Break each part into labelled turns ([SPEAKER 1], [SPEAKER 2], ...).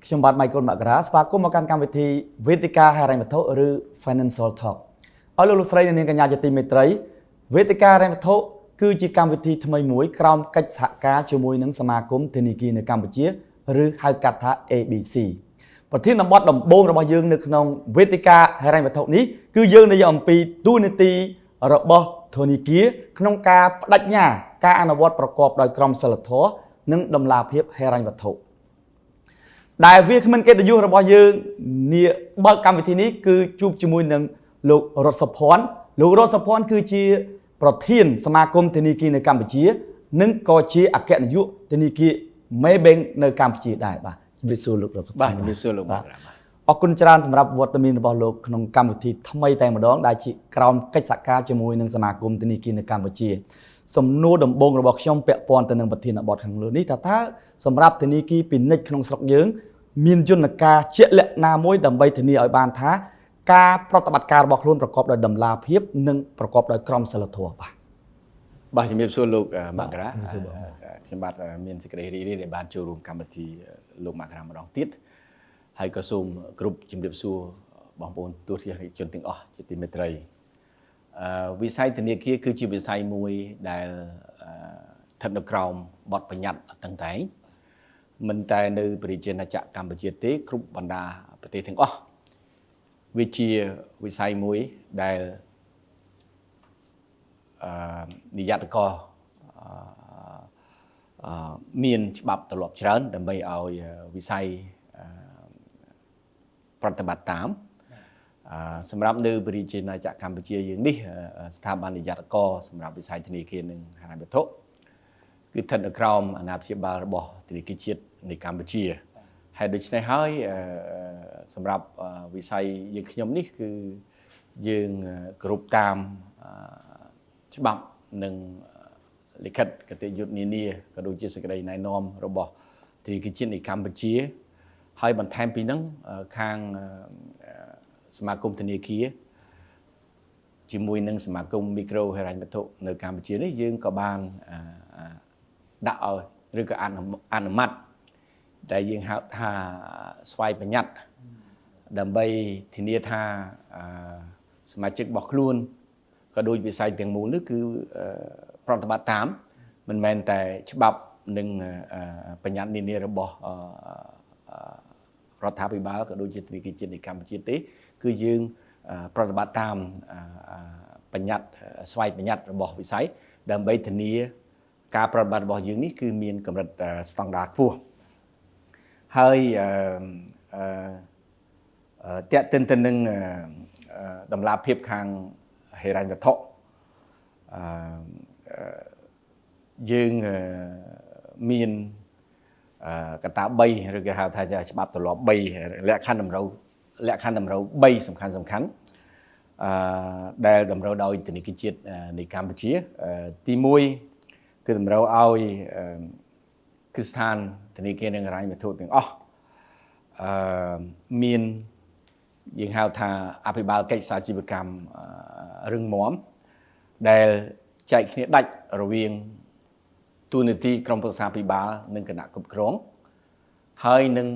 [SPEAKER 1] ខ្ញុំបាទ Michael Makara ស្វាគមន៍មកកាន់កម្មវិធីវេទិកាហិរញ្ញវត្ថុឬ Financial Talk អរលោកស្រីនិងនាងកញ្ញាជាទីមេត្រីវេទិកាហិរញ្ញវត្ថុគឺជាកម្មវិធីថ្មីមួយក្រោមកិច្ចសហការជាមួយនឹងសមាគមធនាគារនៅកម្ពុជាឬហៅកាត់ថា ABC ប្រធានបទដំបូងរបស់យើងនៅក្នុងវេទិកាហិរញ្ញវត្ថុនេះគឺយើងនិយាយអំពីទូនាទីរបស់ធនាគារក្នុងការបដិញ្ញាការអនុវត្តប្រកបដោយក្រមសីលធម៌និងតម្លាភាពហិរញ្ញវត្ថុដែលវាគ្មិនកិត្តិយសរបស់យើងនាបើកកម្មវិធីនេះគឺជួបជាមួយនឹងលោករតសុភ័ណ្ឌលោករតសុភ័ណ្ឌគឺជាប្រធានសមាគមធនាគារនៅកម្ពុជានិងក៏ជាអគ្គនាយកធនាគារ Maybank នៅកម្ពុជាដែរបាទជំរាបសួរលោករតសុភ័ណ្ឌ
[SPEAKER 2] បាទជំរាបសួរលោកបាទ
[SPEAKER 1] អរគុណច្រើនសម្រាប់វត្តមានរបស់លោកក្នុងកម្មវិធីថ្មីតែម្ដងដែលជាក្រោមកិច្ចសហការជាមួយនឹងសមាគមធនាគារនៅកម្ពុជាសំណួរដំបូងរបស់ខ្ញុំពាក់ព័ន្ធទៅនឹងប្រធានបទខាងលើនេះតើសម្រាប់ធនាគារពាណិជ្ជក្នុងស្រុកយើងមានយន្តការជាក់លាក់ណាមួយដើម្បីធានាឲ្យបានថាការប្រតិបត្តិការរបស់ខ្លួនប្រកបដោយតម្លាភាពនិងប្រកបដោយក្រមសីលធម៌
[SPEAKER 2] បាទជំរាបសួរលោកមករាខ្ញុំបាទមានសេចក្តីរីករាយដែលបានចូលរួមកម្មវិធីលោកមករាម្ដងទៀតហើយក៏សូមគ្រប់ជំរាបសួរបងប្អូនទស្សនិកជនទាំងអស់ជាទីមេត្រីវិស័យធនាគារគឺជាវិស័យមួយដែលស្ថិតនៅក្រោមបទបញ្ញត្តិតឹងតែងមិនតែនៅប្រជាណាចក្រកម្ពុជាទេគ្រប់បណ្ដាប្រទេសទាំងអស់វាជាវិស័យមួយដែលនិយត្តករមានច្បាប់ទម្លាប់ច្រើនដើម្បីឲ្យវិស័យប្រតិបត្តិតាមសម្រាប់នៅប្រជាណាចក្រកម្ពុជាយើងនេះស្ថាប័ននិយត្តករសម្រាប់វិស័យធនាគារនិងហិរញ្ញវត្ថុគឺស្ថិតនៅក្រោមអាណាព្យាបាលរបស់ធនាគារជាតិនៃកម្ពុជាហើយដូច្នេះហើយសម្រាប់វិស័យយើងខ្ញុំនេះគឺយើងគ្រប់តាមច្បាប់និងលិខិតគតិយុត្តនានាក៏ដូចជាសេចក្តីណែនាំរបស់ធនាគារជាតិនៃកម្ពុជាហើយបន្ថែមពីហ្នឹងខាងសមាគមធនាគារជាមួយនឹងសមាគមមីក្រូហិរញ្ញវត្ថុនៅកម្ពុជានេះយើងក៏បានដាក់ឲ្យឬក៏អនុម័តដែលយើងហៅថាស្វ័យបញ្ញត្តិដើម្បីធានាថាសមាជិករបស់ខ្លួនក៏ដូចវិស័យទាំងមូលនេះគឺប្រតិបត្តិតាមមិនមែនតែច្បាប់និងបញ្ញត្តិនានារបស់រដ្ឋាភិបាលក៏ដូចជាធនាគារជាតិនៃកម្ពុជាទេគឺយើងប្រតិបត្តិតាមបញ្ញត្តិស្វ័យបញ្ញត្តិរបស់វិស័យដើម្បីធានាការប្រតិបត្តិរបស់យើងនេះគឺមានកម្រិតស្តង់ដារខ្ពស់ហើយតេតិនទៅនឹងតម្លាភាពខាងហិរញ្ញវត្ថុយើងមានកត្តា3ឬគេហៅថាច្បាប់ទម្លាប់3លក្ខខណ្ឌតម្រូវ3សំខាន់ដែលតម្រូវដោយធនាគារជាតិនៃកម្ពុជាទី1គឺតម្រូវឲ្យគឺស្ថានធនាគារនិងហិរញ្ញវត្ថុទាំងអស់មានយើងហៅថាអភិបាលកិច្ចសាជីវកម្មរឹងមាំដែលចែកគ្នាដាច់រវាងទូនាទីក្រុមប្រឹក្សាភិបាលនិងគណៈគ្រប់គ្រងហើយនឹង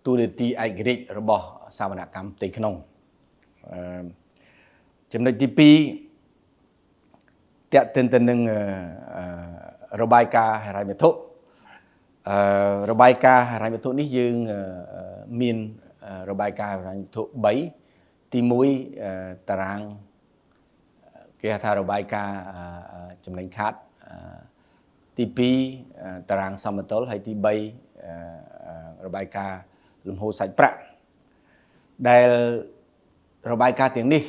[SPEAKER 2] ទូនាទីឯករាជ្យរបស់សវនកម្មផ្ទៃក្នុងចំណុចទី2តេតិនទៅនឹងរបាយការណ៍ហិរញ្ញវត្ថុរបាយការណ៍ហិរញ្ញវត្ថុនេះយើងមានរបាយការណ៍ហិរញ្ញវត្ថុ3ទី1តារាងគេហៅថារបាយការណ៍ចំណេញខាតទី2តារាងសមតុល្យហើយទី3របាយការណ៍លំហូរសាច់ប្រាក់ដែលរបាយការណ៍ទាំងនេះ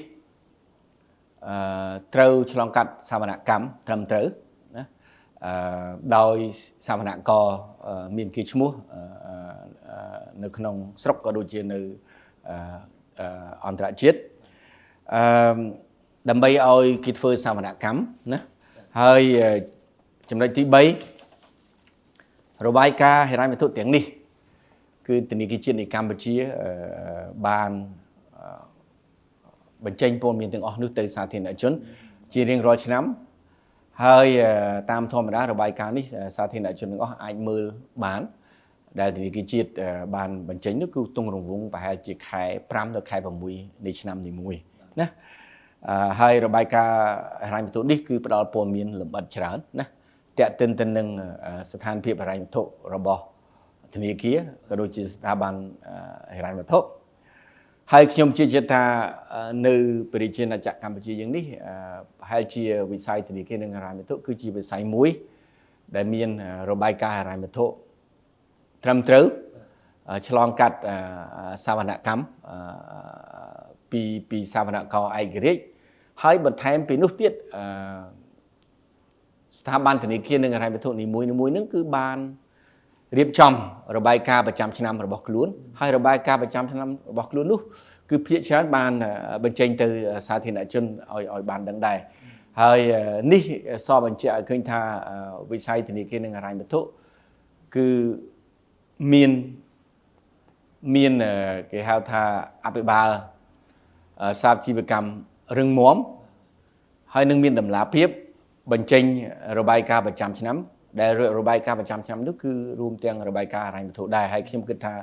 [SPEAKER 2] ត្រូវឆ្លងកាត់សវនកម្មត្រឹមត្រូវណាដោយសវនករមានកេរ្តិ៍ឈ្មោះនៅក្នុងស្រុកក៏ដូចជានៅអន្តរជាតិដើម្បីឲ្យគេធ្វើសវនកម្មណាហើយចំណុចទី3របាយការណ៍ហិរញ្ញវត្ថុទាំងនេះគឺធនាគារជាតិនៃកម្ពុជាបានបញ្ចេញព័ត៌មានទាំងអស់នោះទៅសាធារណជនជារៀងរាល់ឆ្នាំហើយតាមធម្មតារបាយការណ៍នេះសាធារណជនទាំងអស់អាចមើលបាន ដែលធនាគារជាតិបានបញ្ចេញនោះគឺទង់រង្វង់ប្រហែលជាខែ5ដល់ខែ6នៃឆ្នាំនីមួយណាហើយរបាយការណ៍ហិរញ្ញវត្ថុនេះគឺផ្ដល់ព័ត៌មានលម្អិតច្រើនណាតាក់ទិនទៅនឹងស្ថានភាពហិរញ្ញវត្ថុរបស់ធនាគារក៏ដូចជាស្ថាប័នហិរញ្ញវត្ថុហើយខ្ញុំជឿជាក់ថានៅប្រជាណាចក្រកម្ពុជាយើងនេះប្រហែលជាវិស័យធនាគារនិងហិរញ្ញវត្ថុគឺជាវិស័យមួយដែលមានរបាយការណ៍ហិរញ្ញវត្ថុត្រឹមត្រូវឆ្លងកាត់សវនកម្មពីសវនករឯករាជ្យហើយបន្ថែមពីនោះទៀតស្ថាប័នធនាគារនិងហិរញ្ញវត្ថុនីមួយៗហ្នឹងគឺបានរៀបចំរបាយការណ៍ប្រចាំឆ្នាំរបស់ខ្លួនហើយរបាយការណ៍ប្រចាំឆ្នាំរបស់ខ្លួននោះគឺភាគច្រើនបានបញ្ចេញទៅសាធារណជនឲ្យបានដឹងដែរហើយនេះសបញ្ជាក់ឲ្យឃើញថាវិស័យធនាគារនិងហិរញ្ញវត្ថុគឺមានគេហៅថាអភិបាលសាជីវកម្មរឹងមាំហើយនឹងមានតម្លាភាពបញ្ចេញរបាយការណ៍ប្រចាំឆ្នាំដែលរបាយការណ៍ប្រចាំឆ្នាំនោះគឺរួមទាំងរបាយការណ៍ហិរញ្ញវត្ថុដែរហើយខ្ញុំគិតថា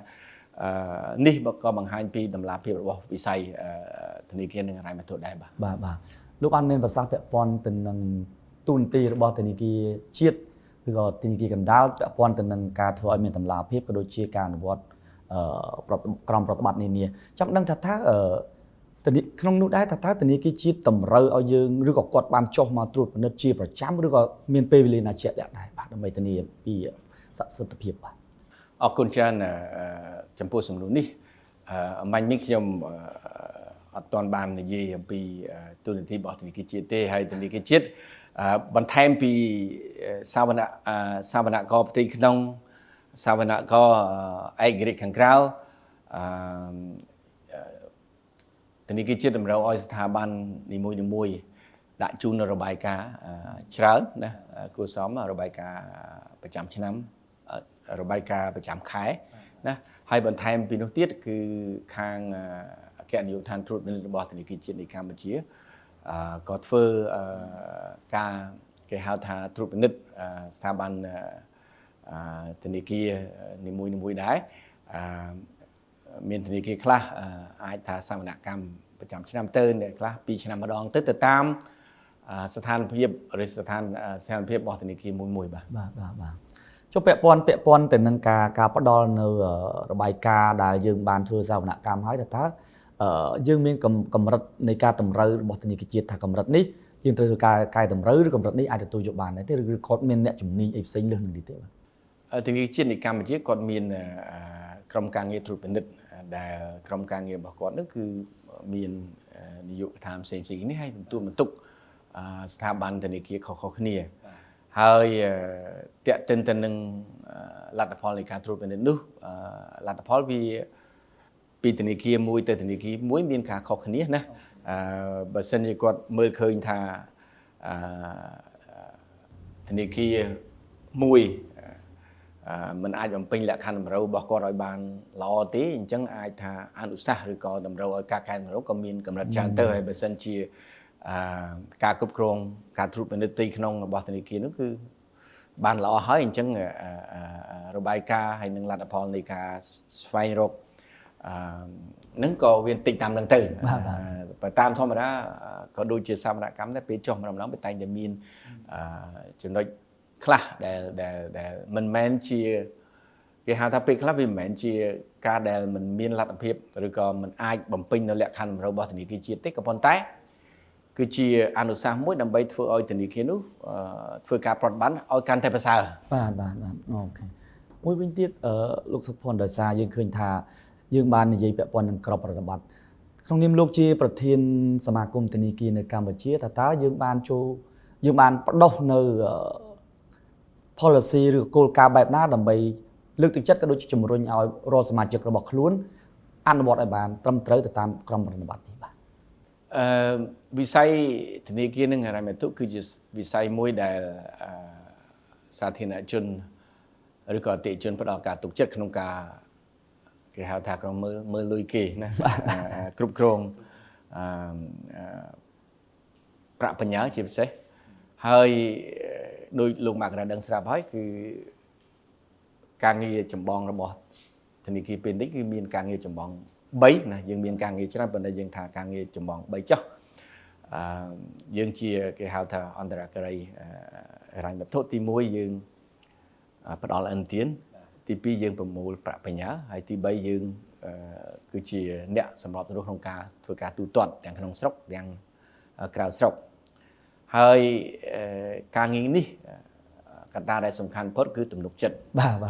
[SPEAKER 2] នេះក៏បង្ហាញពីតម្លាភាពរបស់វិស័យធនាគារនិងហិរញ្ញវត្ថុដែរ
[SPEAKER 1] បាទលោកបានមានប្រសាសន៍ពាក់ព័ន្ធទៅនឹងទូនទីរបស់ធនាគារជាតិឬក៏ធនាគារកណ្ដាលពាក់ព័ន្ធទៅនឹងការធ្វើឲ្យមានតម្លាភាពក៏ដូចជាការអនុវត្តក្រមប្រតិបត្តិនានាចង់ដឹងថាក្នុងនោះដែរថាធនាគារជាតិតម្រូវឲ្យយើងឬក៏គាត់បានចុះមកត្រួតពិនិត្យជាប្រចាំឬក៏មានពេលវេលាណាជាក់លាក់ដែរបាទដើម្បីធានាពីសសិទ្ធភាពបាទ
[SPEAKER 2] អរគុណច្រើនចំពោះសំណួរនេះមាញ់នេះខ្ញុំអត់ទាន់បាននិយាយអំពីទូនាទីរបស់ធនាគារជាតិទេហើយធនាគារជាតិបន្ថែមពីសាវនករផ្ទៃក្នុងសាវនករឯករាជ្យខាងក្រៅធនាគារជាតិតម្រូវឲ្យស្ថាប័ននីមួយៗដាក់ជូននៅរបាយការណ៍ច្រើនណាគួរសមរបាយការណ៍ប្រចាំឆ្នាំរបាយការណ៍ប្រចាំខែណាហើយបន្ថែមពីនោះទៀតគឺខាងអគ្គនាយកដ្ឋានត្រួតពិនិត្យរបស់ធនាគារជាតិនៃកម្ពុជាក៏ធ្វើការគេហៅថាត្រួតពិនិត្យស្ថាប័នធនាគារនីមួយៗដែរមានធនាគារខ្លះអាចថាសវនកម្មប្រចាំឆ្នាំទៅអ្នកខ្លះ2ឆ្នាំម្ដងទៅតាមស្ថានភាពឬស្ថានភាពរបស់ធនាគារមួយបាទ
[SPEAKER 1] ចុះពាក់ព័ន្ធទៅនឹងការផ្ដល់នៅរបាយការណ៍ដែលយើងបានធ្វើសវនកម្មហើយតើយើងមានកម្រិតនៃការតម្រូវរបស់ធនាគារជាតិថាកម្រិតនេះយើងត្រូវការកែតម្រូវឬកម្រិតនេះអាចទទួលយកបានដែរទេឬគាត់មានអ្នកជំនាញអីផ្សេងលើសនឹងនេះទេ
[SPEAKER 2] បាទធនាគារជាតិនៃកម្ពុជាគាត់មានក្រុមការងារត្រួតពិនិត្យដែលក្រុមការងាររបស់គាត់នោះគឺមាននាយកដ្ឋានផ្សេងៗនេះឲ្យបន្ទុកស្ថាប័នធនាគារខុសៗគ្នាហើយតាក់ទិនទៅនឹងលទ្ធផលនៃការត្រួតពិនិត្យនោះលទ្ធផលវាពីធនាគារមួយទៅធនាគារមួយមានការខុសគ្នាណាបើសិនជាគាត់មើលឃើញថាធនាគារមួយมันអាចបំពេញលក្ខខណ្ឌតម្រូវរបស់គាត់ឲ្យបានល្អទេអញ្ចឹងអាចថាអនុសាសន៍ឬក៏តម្រូវឲ្យការកែតម្រូវក៏មានកម្រិតច្រើនទៅហើយបើសិនជាការគ្រប់គ្រងការត្រួតពិនិត្យផ្ទៃក្នុងរបស់ធនាគារនោះគឺបានល្អហើយអញ្ចឹងរបាយការណ៍ហើយនឹងលទ្ធផលនៃការស្វែងរកនឹងក៏វាតិចតាមនឹងទៅបើតាមធម្មតាក៏ដូចជាសវនកម្មដែរពេលចុះម្ដងវាតែងតែមានចំណុចខ្លះដែលមិនមែនជាគេហៅថាពេលខ្លះវាមិនមែនជាការដែលមិនមានលទ្ធភាពឬក៏មិនអាចបំពេញនៅលក្ខខណ្ឌតម្រូវរបស់ធនាគារជាតិទេក៏ប៉ុន្តែគឺជាអនុសាសន៍មួយដើម្បីធ្វើឲ្យធនាគារនោះធ្វើការប្រតិបត្តិឲ្យកាន់តែប្រសើរ
[SPEAKER 1] បាទអូខេមួយវិញទៀតលោកសុភ័ណ្ឌដោយសារយើងឃើញថាយើងបាននិយាយពាក់ព័ន្ធនឹងក្របប្រតិបត្តិក្នុងនាមលោកជាប្រធានសមាគមធនាគារនៅកម្ពុជាតើយើងបានបដោះនៅ policy ឬគោលការណ៍បែបណាដើម្បីលើកទឹកចិត្តក៏ដូចជាជំរុញឲ្យរាល់សមាជិករបស់ខ្លួនអនុវត្តឲ្យបានត្រឹមត្រូវទៅតាមក្រមប្រតិបត្តិនេះបាទ
[SPEAKER 2] វិស័យធនាគារនិងហិរញ្ញវត្ថុគឺជាវិស័យមួយដែលសាធារណជនឬក៏អតិថិជនផ្ដល់ការទុកចិត្តក្នុងការគេហៅថាក្រុមមើលលុយគេណាគ្រប់គ្រងប្រាក់បញ្ញើជាពិសេសហើយដោយលោកមកកណ្ដាលដឹងស្រាប់ហើយគឺ ការងារចម្បងរបស់ធនាគារពេលនេះគឺមានការងារចម្បង3ណាយើងមានការងារច្រើនប៉ុន្តែយើងថាការងារចម្បង3ចុះយើងជាគេហៅថាអន្តរការីហិរញ្ញវត្ថុទី1យើងផ្ដល់ឥណទានទី2យើងប្រមូលប្រាក់បញ្ញើហើយទី3យើងគឺជាអ្នកសម្របសម្រួលក្នុងការធ្វើការទូទាត់ទាំងក្នុងស្រុកទាំងក្រៅស្រុកហើយការងារនេះកត្តាដែលសំខាន់បំផុតគឺទំនុកចិត្ត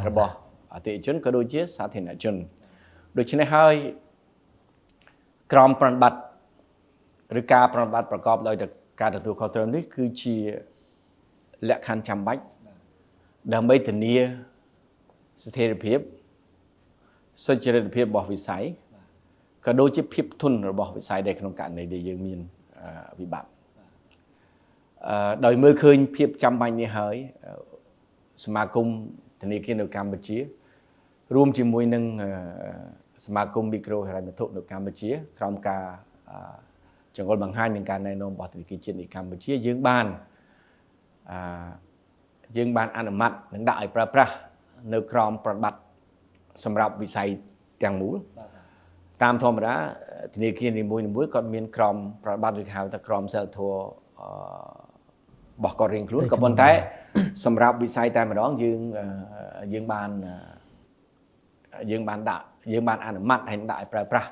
[SPEAKER 2] របស់អតិថិជនក៏ដូចជាសាធារណជនដូច្នេះហើយក្រមប្រតិបត្តិឬការប្រតិបត្តិប្រកបដោយការទទួលខុសត្រូវនេះគឺជាលក្ខខណ្ឌចាំបាច់ដើម្បីធានាស្ថិរភាពសុចរិតភាពរបស់វិស័យក៏ដូចជាភាពធន់របស់វិស័យដែលក្នុងករណីដែលយើងមានវិបត្តិដោយមើលឃើញភាពចាំបាច់នេះហើយសមាគមធនាគារនៅកម្ពុជារួមជាមួយនឹងសមាគមមីក្រូហិរញ្ញវត្ថុនៅកម្ពុជាក្រោមការចង្អុលបង្ហាញនឹងការណែនាំរបស់ធនាគារជាតិនៃកម្ពុជាយើងបានអនុម័តនិងដាក់ឲ្យប្រើប្រាស់នៅក្រមប្រតិបត្តិសម្រាប់វិស័យទាំងមូលតាមធម្មតាធនាគារនីមួយៗគាត់មានក្រមប្រតិបត្តិឬហៅថាក្រមសីលធម៌របស់គាត់រៀងខ្លួនក៏ប៉ុន្តែសម្រាប់វិស័យតែម្ដងយើងបានអនុម័តហើយដាក់ឲ្យប្រើប្រាស់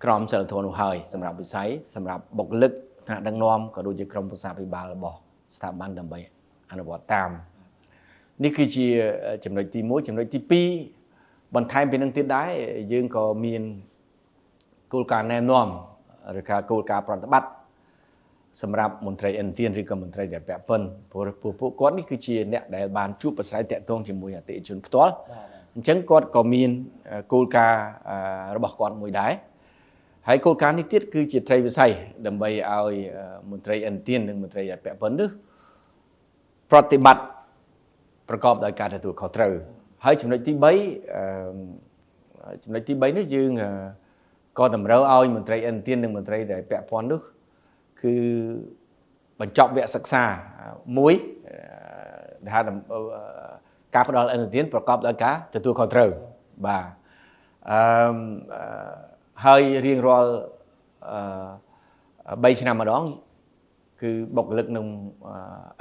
[SPEAKER 2] ក្រមសីលធម៌នោះហើយសម្រាប់វិស័យសម្រាប់បុគ្គលិកថ្នាក់ដឹកនាំក៏ដូចជាក្រុមប្រឹក្សាភិបាលរបស់ស្ថាប័នដើម្បីអនុវត្តតាមនេះគឺជាចំណុចទី1ចំណុចទី2បន្ថែមពីនឹងទៀតដែរយើងក៏មានគោលការណ៍ណែនាំឬក៏គោលការណ៍ប្រតិបត្តិសម្រាប់មន្ត្រីឥណទានឬក៏មន្ត្រីដែលពាក់ព័ន្ធព្រោះពួកគាត់នេះគឺជាអ្នកដែលបានជួបប្រស្រ័យតាក់ទងជាមួយអតិថិជនផ្ទាល់អញ្ចឹងគាត់ក៏មានគោលការណ៍របស់គាត់មួយដែរហើយគោលការណ៍នេះទៀតគឺជាត្រីវិស័យដើម្បីឲ្យមន្ត្រីឥណទាននិងមន្ត្រីដែលពាក់ព័ន្ធនេះប្រតិបត្តិប្រកបដោយការទទួលខុសត្រូវហើយចំណុចទី3នេះយើងក៏តម្រូវឲ្យមន្ត្រីឥណទាននិងមន្ត្រីដែលពាក់ព័ន្ធនោះគឺបញ្ចប់វគ្គសិក្សាមួយដែលហៅការផ្ដល់ឥណទានប្រកបដោយការទទួលខុសត្រូវបាទហើយរៀងរាល់3ឆ្នាំម្ដងគឺបុគ្គលិកនឹង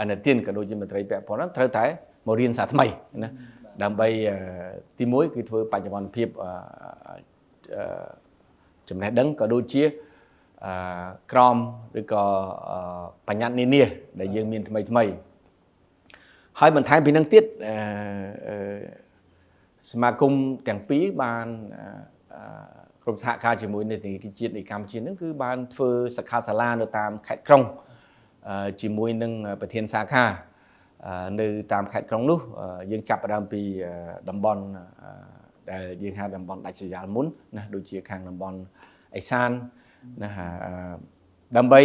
[SPEAKER 2] ឥណទានក៏ដូចជាមន្ត្រីពាក់ព័ន្ធហ្នឹងត្រូវតែមករៀនសាថ្មីណាដើម្បីទី1គឺធ្វើបច្ចុប្បន្នភាពចំណេះដឹងក៏ដូចជាក្រមឬក៏បញ្ញត្តិនានាដែលយើងមានថ្មីហើយបន្ថែមពីនឹងទៀតសមាគមទាំងពីរបានក្រុមសហការជាមួយនៃធនាគារជាតិនៃកម្ពុជានឹងគឺបានធ្វើសិក្ខាសាលានៅតាមខេត្តក្រុងជាមួយនឹងប្រធានសាខានៅតាមខេត្តក្រុងនោះយើងចាប់ផ្ដើមពីតំបន់ដែលយើងហៅតំបន់ដាច់ស្រយាលមុនណាដូចជាខាងតំបន់អេសានណាដើម្បី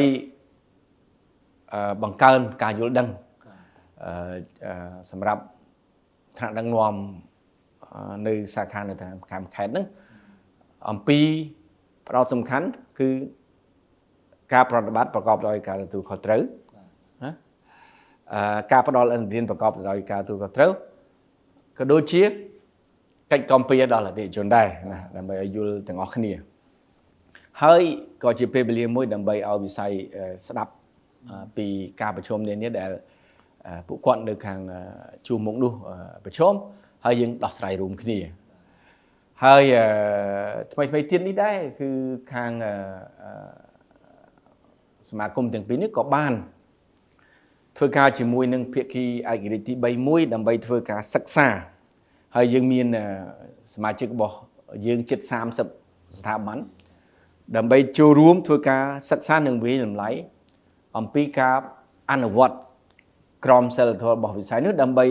[SPEAKER 2] បង្កើនការយល់ដឹងសម្រាប់ថ្នាក់ដឹកនាំនៅសាខានៅតាមខេត្តហ្នឹងអំពីផ្ដោតសំខាន់គឺការប្រតិបត្តិប្រកបដោយការទទួលខុសត្រូវណាការផ្ដល់ឥណទានប្រកបដោយការទទួលខុសត្រូវក៏ដូចជាកិច្ចគាំពៀដល់អតិថិជនដែរណាដើម្បីឲ្យយល់ទាំងអស់គ្នាហើយក៏ជាពេលវេលាមួយដើម្បីឲ្យវិស័យស្ដាប់ពីការប្រជុំនានាដែលពួកគាត់នៅខាងជួរមុខនោះប្រជុំហើយយើងដោះស្រាយរួមគ្នាហើយថ្មីទៀតនេះដែរគឺខាងសមាគមទាំងពីរនេះក៏បានធ្វើការជាមួយនឹងភាគីឯករាជ្យទី3មួយដើម្បីធ្វើការសិក្សាហើយយើងមានសមាជិករបស់យើងជិត30ស្ថាប័នដើម្បីចូលរួមធ្វើការសិក្សានិងវិនិច្ឆ័យតម្លៃអំពីការអនុវត្តក្រមសីលធម៌របស់វិស័យនេះដើម្បី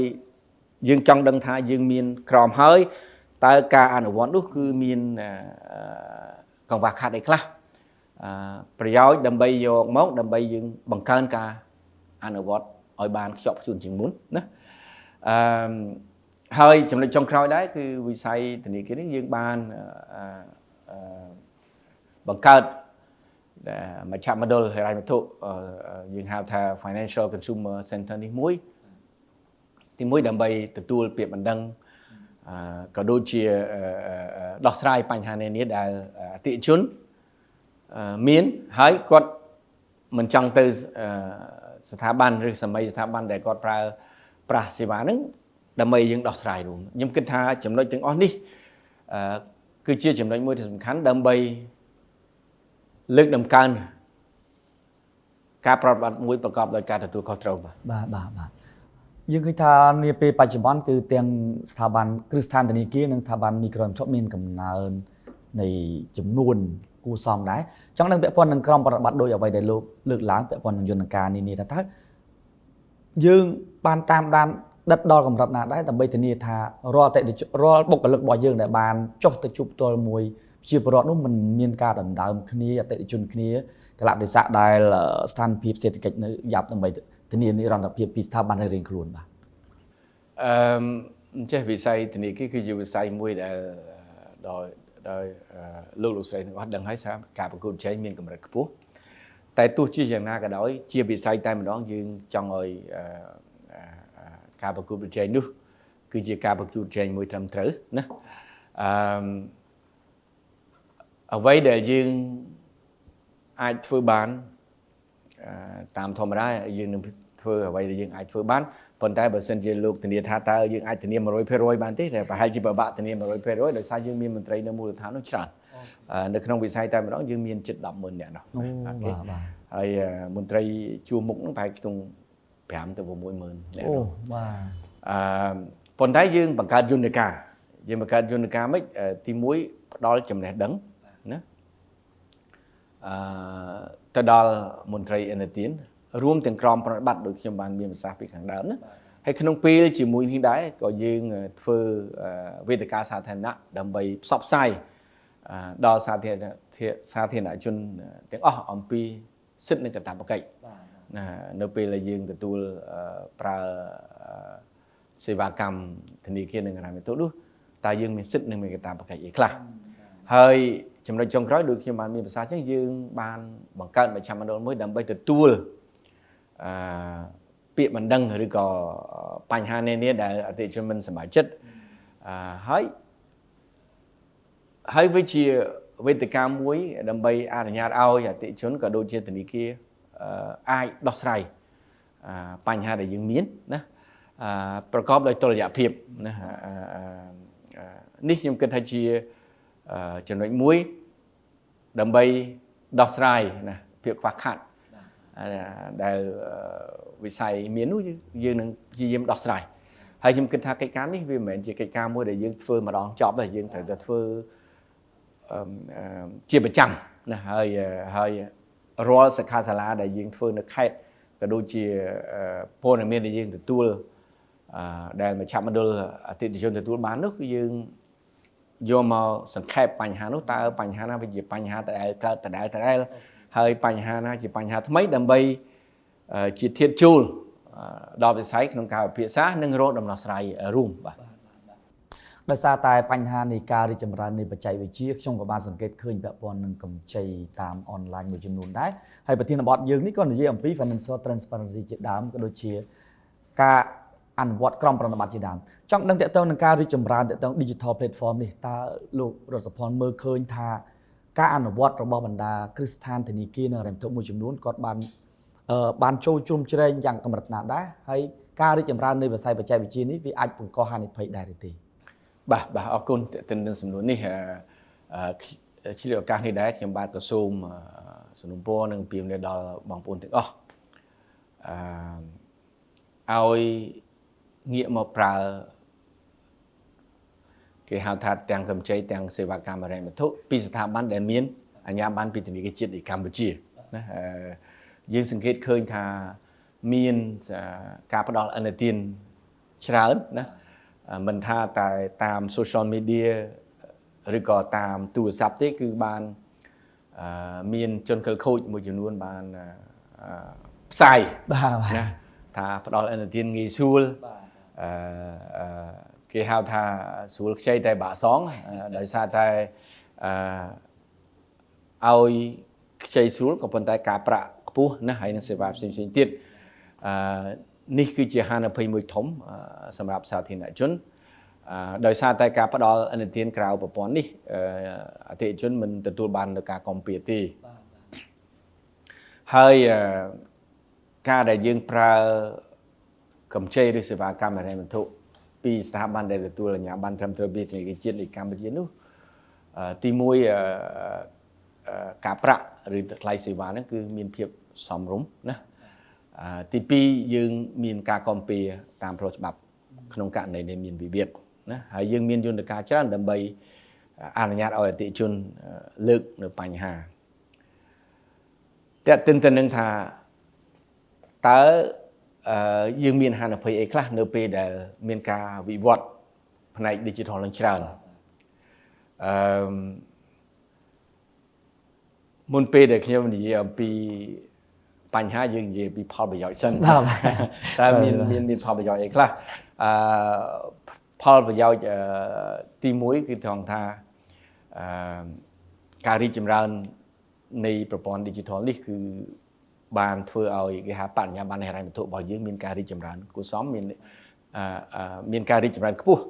[SPEAKER 2] យើងចង់ដឹងថាយើងមានក្រមហើយតើការអនុវត្តនោះគឺមានកង្វះខាតអីខ្លះប្រយោជន៍ដើម្បីយកមកដើម្បីយើងបង្កើនការអនុវត្តឲ្យបានខ្ជាប់ខ្ជួនជាងមុនណាហើយចំណុចចុងក្រោយដែរគឺវិស័យធនាគារនេះយើងបានបង្កើតមជ្ឈមណ្ឌលហិរញ្ញវត្ថុយើងហៅថា Financial Consumer Center នេះមួយ ទីមួយដើម្បីទទួលពាក្យបណ្ដឹងក៏ដូចជាដោះស្រាយបញ្ហានានាដែលអតិថិជនមានហើយគាត់មិនចង់ទៅស្ថាប័នឬសម័យស្ថាប័នដែលគាត់ប្រើប្រាស់សេវាហ្នឹងដើម្បីយើងដោះស្រាយរួមខ្ញុំគិតថាចំណុចទាំងអស់នេះគឺជាចំណុចមួយដែលសំខាន់ដើម្បីលើកដំកើងការប្រតិបត្តិមួយប្រកបដោយការទទួលខុសត្រូវ
[SPEAKER 1] បាទយើងឃើញថានាពេលបច្ចុប្បន្នគឺទាំងស្ថាប័នគ្រឹះស្ថានធនាគារនិងស្ថាប័នមីក្រូហិរញ្ញវត្ថុមានកំណើននៃចំនួនគួរសមដែរចង់ដឹងពាក់ព័ន្ធនឹងក្រមប្រតិបត្តិដោយអ្វីដែលលោកលើកឡើងពាក់ព័ន្ធនឹងយន្តការនានាថាតើយើងបានតាមដានដិតដល់កម្រិតណាដែរដើម្បីធានាថារាល់បុគ្គលិករបស់យើងដែលបានចុះទៅជួបផ្ទាល់មួយជាពលរដ្ឋនោះមិនមានការដណ្ដើមគ្នាអតិថិជនគ្នាកលៈទេសៈដែលស្ថានភាពសេដ្ឋកិច្ចនៅយ៉ាប់ដើម្បីធានានិរន្តរភាពពីស្ថាប័នរៀងៗខ្លួនបាទ
[SPEAKER 2] ចេះវិស័យធនាគារគឺជាវិស័យមួយដែលដោយលោកស្រីទាំងអស់ដឹងហើយថាការប្រកួតប្រជែងមានកម្រិតខ្ពស់តែទោះជាយ៉ាងណាក៏ដោយជាវិស័យតែម្ដងយើងចង់ឲ្យការប្រកួតប្រជែងនោះគឺជាការប្រកួតប្រជែងមួយត្រឹមត្រូវណាអ្វីដែលយើងអាចធ្វើបានតាមធម្មតាយើងនឹងធ្វើអ្វីដែលយើងអាចធ្វើបានប៉ុន្តែបើសិនជាលោកធានាថាតើយើងអាចធានា 100% បានទេតែប្រហែលជាពិបាកធានា 100% ដោយសារយើងមានមន្ត្រីនៅមូលដ្ឋាននោះច្រើននៅក្នុងវិស័យតែម្ដងយើងមានជិត 100000 នាក់នោះហើយមន្ត្រីជួរមុខនោះប្រហែលក្នុង5ទៅ60000នាក់នោះប៉ុន្តែយើងបង្កើតយន្តការមិនទី1ផ្ដល់ចំណេះដឹងណាទៅដល់មន្ត្រីឥណទានរួមទាំងក្រមប្រតិបត្តិដូចខ្ញុំបានមានប្រសាសន៍ពីខាងដើមណាហើយក្នុងពេលជាមួយនេះដែរក៏យើងធ្វើវេទិកាសាធារណៈដើម្បីផ្សព្វផ្សាយដល់សាធារណជនទាំងអស់អំពីសិទ្ធិនិងកាតព្វកិច្ចណានៅពេលដែលយើងទទួលប្រើសេវាកម្មធនាគារនិងហិរញ្ញវត្ថុនោះតើយើងមានសិទ្ធិនិងមានកាតព្វកិច្ចអីខ្លះហើយចំណុចចុងក្រោយដូចខ្ញុំបានមានប្រសាសន៍ចឹងយើងបានបង្កើតមជ្ឈមណ្ឌលមួយដើម្បីទទួលពាក្យបណ្ដឹងឬក៏បញ្ហានានាដែលអតិថិជនមិនសប្បាយចិត្តហើយវាជាវេទិកាមួយដើម្បីអនុញ្ញាតឲ្យអតិថិជនក៏ដូចជាធនាគារអាចដោះស្រាយបញ្ហាដែលយើងមានណាប្រកបដោយតុល្យភាពណានេះខ្ញុំគិតថាជាចំណុចមួយដើម្បីដោះស្រាយណាភាពខ្វះខាតដែលវិស័យមាននោះយើងនឹងព្យាយាមដោះស្រាយហើយខ្ញុំគិតថាកិច្ចការនេះវាមិនមែនជាកិច្ចការមួយដែលយើងធ្វើម្ដងចប់ទេយើងត្រូវតែធ្វើជាប្រចាំណាហើយរាល់សិក្ខាសាលាដែលយើងធ្វើនៅខេត្តក៏ដូចជាព័ត៌មានដែលយើងទទួលដែលមជ្ឈមណ្ឌលអតិថិជនទទួលបាននោះគឺយើងយកមកសង្ខេបបញ្ហានោះតើបញ្ហាណាវាជាបញ្ហាដែលកើតដដែលហើយបញ្ហាណាជាបញ្ហាថ្មីដើម្បីជាធាតុចូលដល់វិស័យក្នុងការពិភាក្សានិងរកដំណោះស្រាយរួមបាទ
[SPEAKER 1] ដោយសារតែបញ្ហានៃការរីកចម្រើននៃបច្ចេកវិទ្យាខ្ញុំក៏បានសង្កេតឃើញពាក់ព័ន្ធនឹងកម្ចីតាមអនឡាញមួយចំនួនដែរហើយប្រធានបទយើងនេះក៏និយាយអំពី financial transparency ជាដើមក៏ដូចជាការអនុវត្តក្រមប្រតិបត្តិជាដើមចង់ដឹងតើតើនឹងការរីកចម្រើនតើតើ digital platform នេះតើលោករតសុផនមើលឃើញថាការអនុវត្តរបស់បណ្ដាគ្រឹះស្ថានធនាគារនិងហិរញ្ញវត្ថុមួយចំនួនគាត់បានចូលជ្រុំជ្រែងយ៉ាងកម្រិតណាដែរហើយការរីកចម្រើននៃវិស័យបច្ចេកវិទ្យានេះវាអាចបង្កហានិភ័យដែរឬទេ
[SPEAKER 2] បាទអរគុណទៅនឹងសំណួរនេះឆ្លៀតឱកាសនេះដែរខ្ញុំបាទក៏សូមសំណូមពរនិងពៀមលាដល់បងប្អូនទាំងអស់ឲ្យងាកមកប្រើគេហៅថាទាំងកម្ចីទាំងសេវាកម្មហិរញ្ញវត្ថុពីស្ថាប័នដែលមានអាជ្ញាប័ណ្ណពីធនាគារជាតិនៃកម្ពុជាណាយើងសង្កេតឃើញថាមានការផ្ដល់ឥណទានច្រើនណាមិនថាតែតាម social media ឬក៏តាមទូរស័ព្ទទេគឺបានមានជនខិលខូចមួយចំនួនបានផ្សាយណាថាផ្ដល់ឥណទានងាយស្រួលគេហៅថាស្រួលខ្ចីតែបាក់សងដោយសារតែឲ្យខ្ចីស្រួលក៏ប៉ុន្តែការប្រាក់ខ្ពស់ណាស់ហើយនឹងសេវាផ្សេងទៀត នេះគឺជាហានិភ័យមួយធំសម្រាប់សាធារណជនដោយសារតែការផ្ដល់ឥណទានក្រៅប្រព័ន្ធនេះអតិថិជនមិនទទួលបាននូវការគាំពារទេហើយការដែលយើងប្រើកម្ចីឬសេវាកម្មហិរញ្ញវត្ថុពីស្ថាប័នដែលទទួលអាជ្ញាប័ណ្ណត្រឹមត្រូវពីធនាគារជាតិនៃកម្ពុជានោះទី1ការប្រាក់ឬថ្លៃសេវាហ្នឹងគឺមានភាពសមរម្យណាទី2យើងមានការគាំពារតាមផ្លូវច្បាប់ក្នុងករណីដែលមានវិវាទណាហើយយើងមានយន្តការច្រើនដើម្បីអនុញ្ញាតឲ្យអតិថិជនលើកនៅបញ្ហាតែទន្ទឹមនឹងថាតើយើងមានហានិភ័យអីខ្លះនៅពេលដែលមានការវិវត្តផ្នែក digital ឡើងច្រើនមុនពេលដែលខ្ញុំនិយាយអំពីបញ្ហាយើងនិយាយពីផលប្រយោជន៍សិនតើមានផលប្រយោជន៍អីខ្លះផលប្រយោជន៍ទី1គឺត្រង់ថាការរីកចម្រើននៃប្រព័ន្ធ digital នេះគឺបានធ្វើឲ្យគេហៅបរិញ្ញាបត្រហិរញ្ញវត្ថុរបស់យើងមានការរីកចម្រើនគួរសមមានការរីកចម្រើនខ្ពស់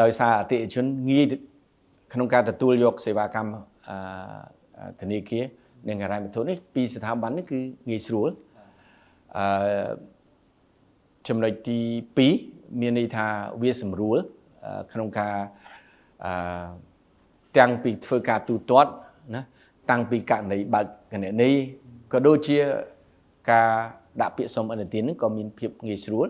[SPEAKER 2] ដោយសារអតិថិជនងាយក្នុងការទទួលយកសេវាកម្មធនាគារនិងហិរញ្ញវត្ថុនេះពីស្ថាប័ននេះគឺងាយស្រួលចំណុចទី2មានន័យថាវាសម្រួលក្នុងការទាំងពីធ្វើការទូទាត់ណាតាំងពីករណីបើកគណនីក៏ដូចជាការដាក់ពាក្យសុំឥណទានហ្នឹងក៏មានភាពងាយស្រួល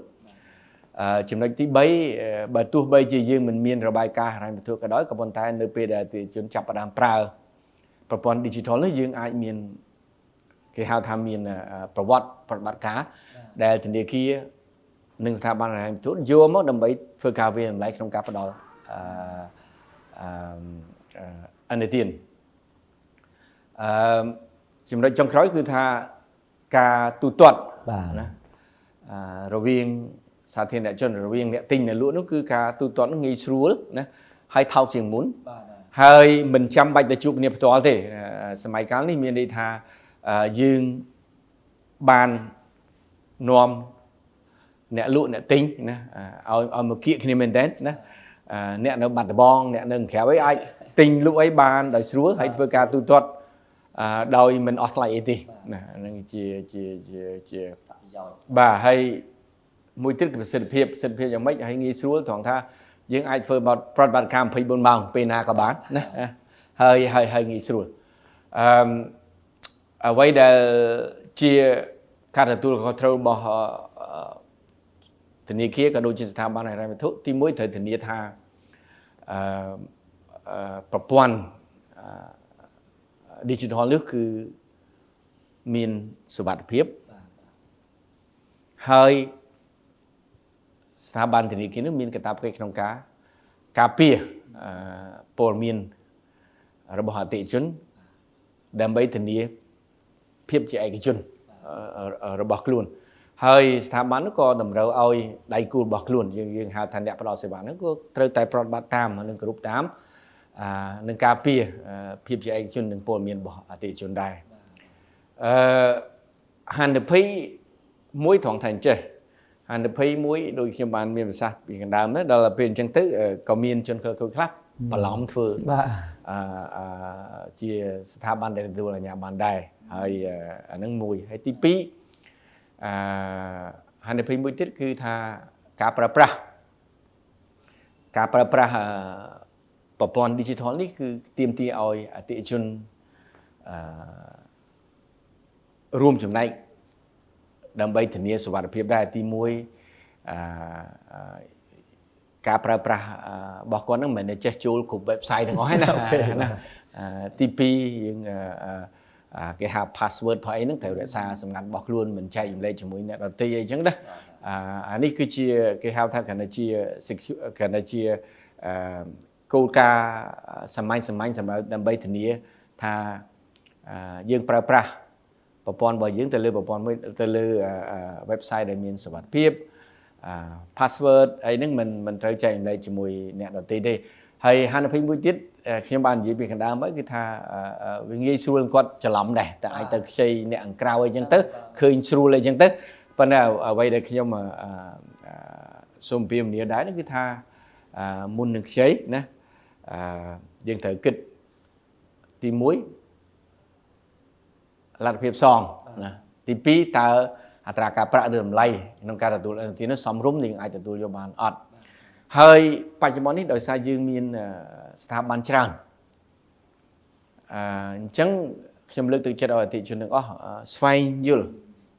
[SPEAKER 2] ចំណុចទី3បើទោះបីជាយើងមិនមានរបាយការណ៍ហិរញ្ញវត្ថុក៏ដោយក៏ប៉ុន្តែនៅពេលដែលអតិថិជនចាប់ផ្ដើមប្រើប្រព័ន្ធ digital នេះយើងអាចមានគេហៅថាមានប្រវត្តិប្រតិបត្តិការដែលធនាគារនិងស្ថាប័នហិរញ្ញវត្ថុយកមកដើម្បីធ្វើការវាយតម្លៃក្នុងការផ្ដល់ឥណទានចំណុចចុងក្រោយគឺថាការទូទាត់ណារវាងសាធារណជនរវាងអ្នកទិញអ្នកលក់នោះគឺការទូទាត់នោះងាយស្រួលណាហើយថោកជាងមុនហើយមិនចាំបាច់ទៅជួបគ្នាផ្ទាល់ទេសម័យកាលនេះមានន័យថាយើងបាននាំអ្នកលក់អ្នកទិញណាឲ្យមកគៀកគ្នាមែនតើណាអ្នកនៅបាត់ដំបងអ្នកនៅក្រៅអីអាចទិញលក់អីបានដោយស្រួលហើយធ្វើការទូទាត់ដោយមិនអស់ថ្លៃអីទេណាហ្នឹងជាបាទហើយមួយទៀតគឺប្រសិទ្ធភាពយ៉ាងម៉េចហើយងាយស្រួលត្រង់ថាយើងអាចធ្វើប្រតិបត្តិការ24ម៉ោងពេលណាក៏បានណាហើយងាយស្រួលអ្វីដែលជាការទទួលខុសត្រូវរបស់ធនាគារក៏ដូចជាស្ថាប័នហិរញ្ញវត្ថុទី1ត្រូវធានាថាប្រព័ន្ធ digital នេះគឺមានសុវត្ថិភាពហើយស្ថាប័នធនាគារនេះមានកាតព្វកិច្ចក្នុងការការពារព័ត៌មានរបស់អតិថិជនដើម្បីធានាភាពជាឯកជនរបស់ខ្លួនហើយស្ថាប័ននោះក៏តម្រូវឲ្យដៃគូរបស់ខ្លួនយើងហៅថាអ្នកផ្ដល់សេវានោះក៏ត្រូវតែប្រតិបត្តិតាមនិងគោរពតាមនឹងការពារភាពជាឯកជននិងព័ត៌មានរបស់អតិថិជនដែរហានិភ័យមួយត្រង់ថាអញ្ចេះហានិភ័យមួយដូចខ្ញុំបានមានប្រសាសន៍ពីខាងដើមហ្នឹងដល់ពេលអញ្ចឹងទៅក៏មានជនខិលខូចខ្លះបន្លំធ្វើបាទជាស្ថាប័នដែលទទួលអាជ្ញាប័ណ្ណដែរហើយអាហ្នឹងមួយហើយទី2ហានិភ័យមួយទៀតគឺថាការប្រើប្រាស់ប្រព័ន្ធ digital នេះគឺទាមទារឲ្យអតិថិជនរួមចំណែកដើម្បីធានាសុវត្ថិភាពដែរទី1ការប្រើប្រាស់របស់គាត់ហ្នឹងមិនមែនចេះចូលគ្រប់ website ទាំងអស់ទេណាទី2យើងគេហៅ password ផអីហ្នឹងត្រូវរក្សាសម្ងាត់របស់ខ្លួនមិនចែករំលែកជាមួយអ្នកដទៃអីចឹងណាអានេះគឺជាគេហៅថាគ្រាន់តែជាគោលការណ៍សាមញ្ញសម្រាប់ដើម្បីធានាថាយើងប្រើប្រាស់ប្រព័ន្ធរបស់យើងទៅលើប្រព័ន្ធមួយទៅលើ website ដែលមានសុវត្ថិភាព password អីហ្នឹងមិនត្រូវចែករំលែកជាមួយអ្នកដទៃទេហើយហានិភ័យមួយទៀតខ្ញុំបាននិយាយពីខាងដើមហើយគឺថាវាងាយស្រួលគាត់ច្រឡំដែរតែអាចទៅខ្ចីអ្នកក្រៅអីចឹងទៅឃើញស្រួលអីចឹងទៅ ប៉ុន្តែអ្វីដែលខ្ញុំសូមពៀមនាដែរគឺថាមុននឹងខ្ចីណាយើងត្រូវគិតទី1លទ្ធភាពសងណាទី2តើអត្រាការប្រាក់ឬតម្លៃក្នុងការទទួលឥណទាននោះសមរម្យនឹងអាចទទួលយកបានអត់ហើយបច្ចុប្បន្ននេះដោយសារយើងមានស្ថាប័នច្រើនអញ្ចឹងខ្ញុំលើកទឹកចិត្តឲ្យអតិថិជនទាំងអស់ស្វែងយល់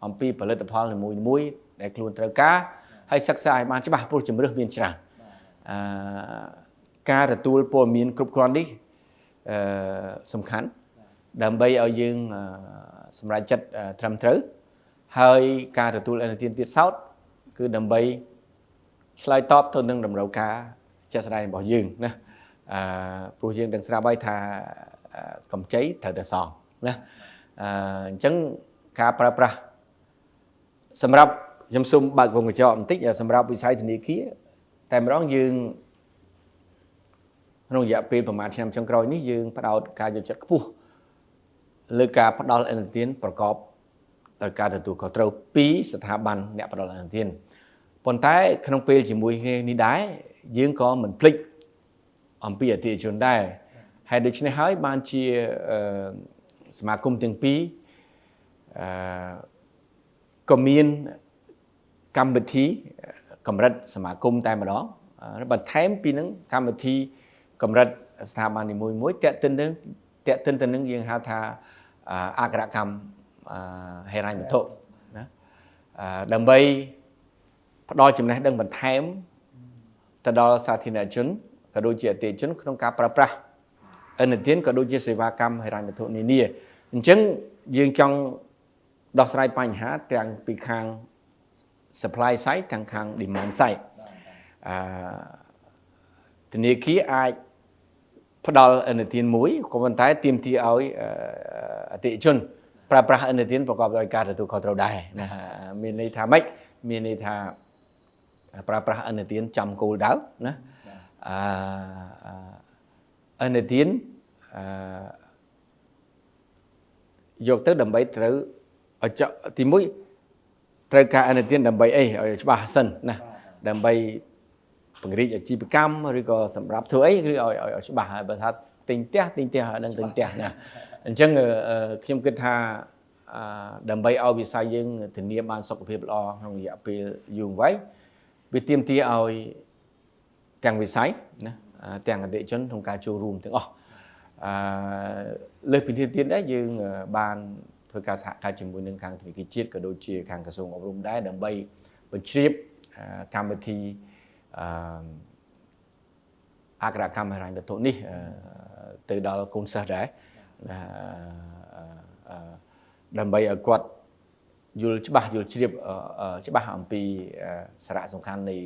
[SPEAKER 2] អំពីផលិតផលនីមួយៗដែលខ្លួនត្រូវការហើយសិក្សាឲ្យបានច្បាស់ព្រោះជំរឿសមានច្រើនការទទួលព័ត៌មានគ្រប់គ្រាន់នេះសំខាន់ដើម្បីឲ្យយើងសម្រេចចិត្តត្រឹមត្រូវហើយការទទួលឥណទានទៀតសោតគឺដើម្បីឆ្លើយតបទៅនឹងតម្រូវការជាក់ស្ដែងរបស់យើងណាព្រោះយើងដឹងស្រាប់ហើយថាកម្ចីត្រូវតែសងណាអញ្ចឹងការប្រើប្រាស់សម្រាប់ខ្ញុំសូមបើកវងកញ្ចក់បន្តិចសម្រាប់វិស័យធនាគារតែម្ដងយើងក្នុងរយៈពេលប្រហែលឆ្នាំចុងក្រោយនេះយើងផ្ដោតការយកចិត្តខ្ពស់លើការផ្ដល់ឥណទានប្រកបដោយការទទួលខុសត្រូវពីស្ថាប័នអ្នកផ្ដល់ឥណទានប៉ុន្តែក្នុងពេលជាមួយគ្នានេះដែរយើងក៏មិនភ្លេចអំពីអតិថិជនដែរហើយដូច្នេះហើយបានជាសមាគមទាំងពីរក៏មានកម្មវិធីកម្រិតសមាគមតែម្ដងបន្ថែមពីនឹងកម្មវិធីកម្រិតស្ថាប័ននីមួយៗតេតិនទៅនឹងយើងហៅថាអក្ខរកម្មហិរញ្ញវត្ថុណាដើម្បីផ្ដល់ចំណេះដឹងបន្ថែមទៅដល់សាធារណជនក៏ដូចជាអតិថិជនក្នុងការប្រើប្រាស់ឥណទានក៏ដូចជាសេវាកម្មហិរញ្ញវត្ថុនានាអញ្ចឹងយើងចង់ដោះស្រាយបញ្ហាទាំងពីខាង supply side ទាំងខាង demand side ធនាគារអាចផ្ដល់ឥណទានមួយក៏ប៉ុន្តែទាមទារឲ្យអតិថិជនប្រើប្រាស់ឥណទានប្រកបដោយការទទួលខុសត្រូវដែរណាមានន័យថាម៉េចមានន័យថាប្រើប្រាស់ឥណទានចំគោលដៅណាឥណទានយកទៅដើម្បីត្រូវឲ្យទី1ត្រូវការឥណទានដើម្បីអីឲ្យច្បាស់សិនណាដើម្បីពង្រីកអាជីវកម្មឬក៏សម្រាប់ធ្វើអីឬឲ្យច្បាស់ហើយបើថាទិញផ្ទះហើយនឹងទិញផ្ទះណាអញ្ចឹងខ្ញុំគិតថាដើម្បីឲ្យវិស័យយើងធានាបានសុខភាពល្អក្នុងរយៈពេលយូរអង្វែងវាទាមទារឲ្យទាំងវិស័យណាទាំងអតិថិជនក្នុងការចូលរួមទាំងអស់លើសពីនេះទៀតដែរយើងបានធ្វើការសហការជាមួយនឹងខាងធនាគារជាតិក៏ដូចជាខាងក្រសួងអប់រំដែរដើម្បីបញ្ជ្រាបកម្មវិធីអក្ខរកម្មហិរញ្ញវត្ថុនេះទៅដល់កូនសិស្សដែរដើម្បីឲ្យគាត់យល់ច្បាស់យល់ជ្រាបច្បាស់អំពីសារៈសំខាន់នៃ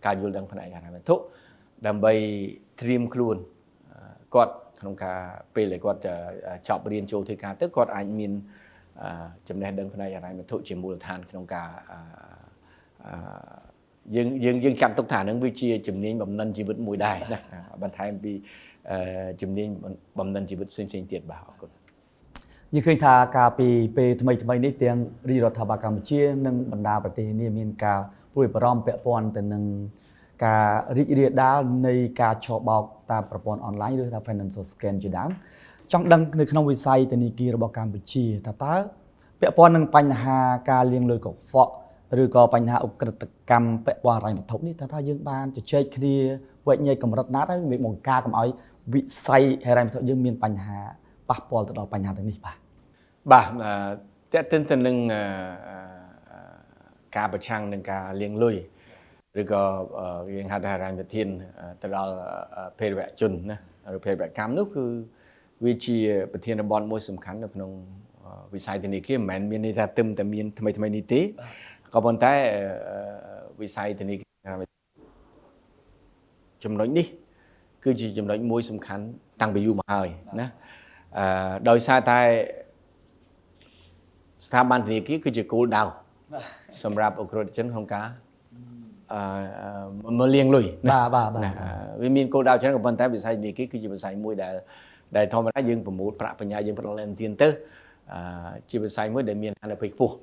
[SPEAKER 2] ការយល់ដឹងផ្នែកហិរញ្ញវត្ថុដើម្បីត្រៀមខ្លួនគាត់ក្នុងការពេលដែលគាត់ចប់រៀនចូលធ្វើការទៅគាត់អាចមានចំណេះដឹងផ្នែកហិរញ្ញវត្ថុជាមូលដ្ឋានក្នុងការយើងចាត់ទុកថានឹងវាជាជំនាញបំណិនជីវិតមួយដែរណាបន្ថែមពីជំនាញបំណិនជីវិតផ្សេងៗទៀតបាទអរគុណ
[SPEAKER 1] យើងឃើញថាការពីពេលថ្មីនេះទាំងរាជរដ្ឋាភិបាលកម្ពុជានិងបណ្ដាប្រទេសនានាមានការព្រួយបារម្ភពាក់ព័ន្ធទៅនឹងការរីករាលដាលនៃការឆបោកតាមប្រព័ន្ធអនឡាញឬថា financial scam ជាដើមចង់ដឹងនៅក្នុងវិស័យធនាគាររបស់កម្ពុជាថាតើពាក់ព័ន្ធនឹងបញ្ហាការលាងលុយកខ្វក់ឬក៏បញ្ហាឧក្រិដ្ឋកម្មពាក់ព័ន្ធហិរញ្ញវត្ថុនេះថាយើងបានជជែកគ្នាវែកញែកកម្រិតណាដែរមានបង្ការកុំឲ្យវិស័យហិរញ្ញវត្ថុយើងមានបញ្ហាប៉ះពាល់ទៅដល់បញ្ហាទាំងនេះបាទ
[SPEAKER 2] តើទន្ទឹមនឹងការប្រឆាំងនឹងការលាងលុយឬក៏យើងហៅថាហិរញ្ញវិធានទៅដល់ភេរវជនណាឬភេរវកម្មនោះគឺវាជាប្រធានបទមួយសំខាន់នៅក្នុងវិស័យធនាគារមិនមែនមានន័យថាតែមានថ្មីនេះទេក៏ប៉ុន្តែវិស័យធនាគារចំណុចនេះគឺជាចំណុចមួយសំខាន់តាំងពីយូរមកហើយណាដោយសារតែស្ថាប័នធនាគារគឺជាគោលដៅសម្រាប់អក្រិតជនក្នុងការមកលាងលុយ
[SPEAKER 1] បាទ
[SPEAKER 2] វាមានគោលដៅច្រើនក៏ប៉ុន្តែវិស័យធនាគារគឺជាវិស័យមួយដែលធម្មតាយើងប្រមូលប្រាក់បញ្ញើយើងផ្ដល់ឥណទានទៅជាវិស័យមួយដែលមានហានិភ័យខ្ពស់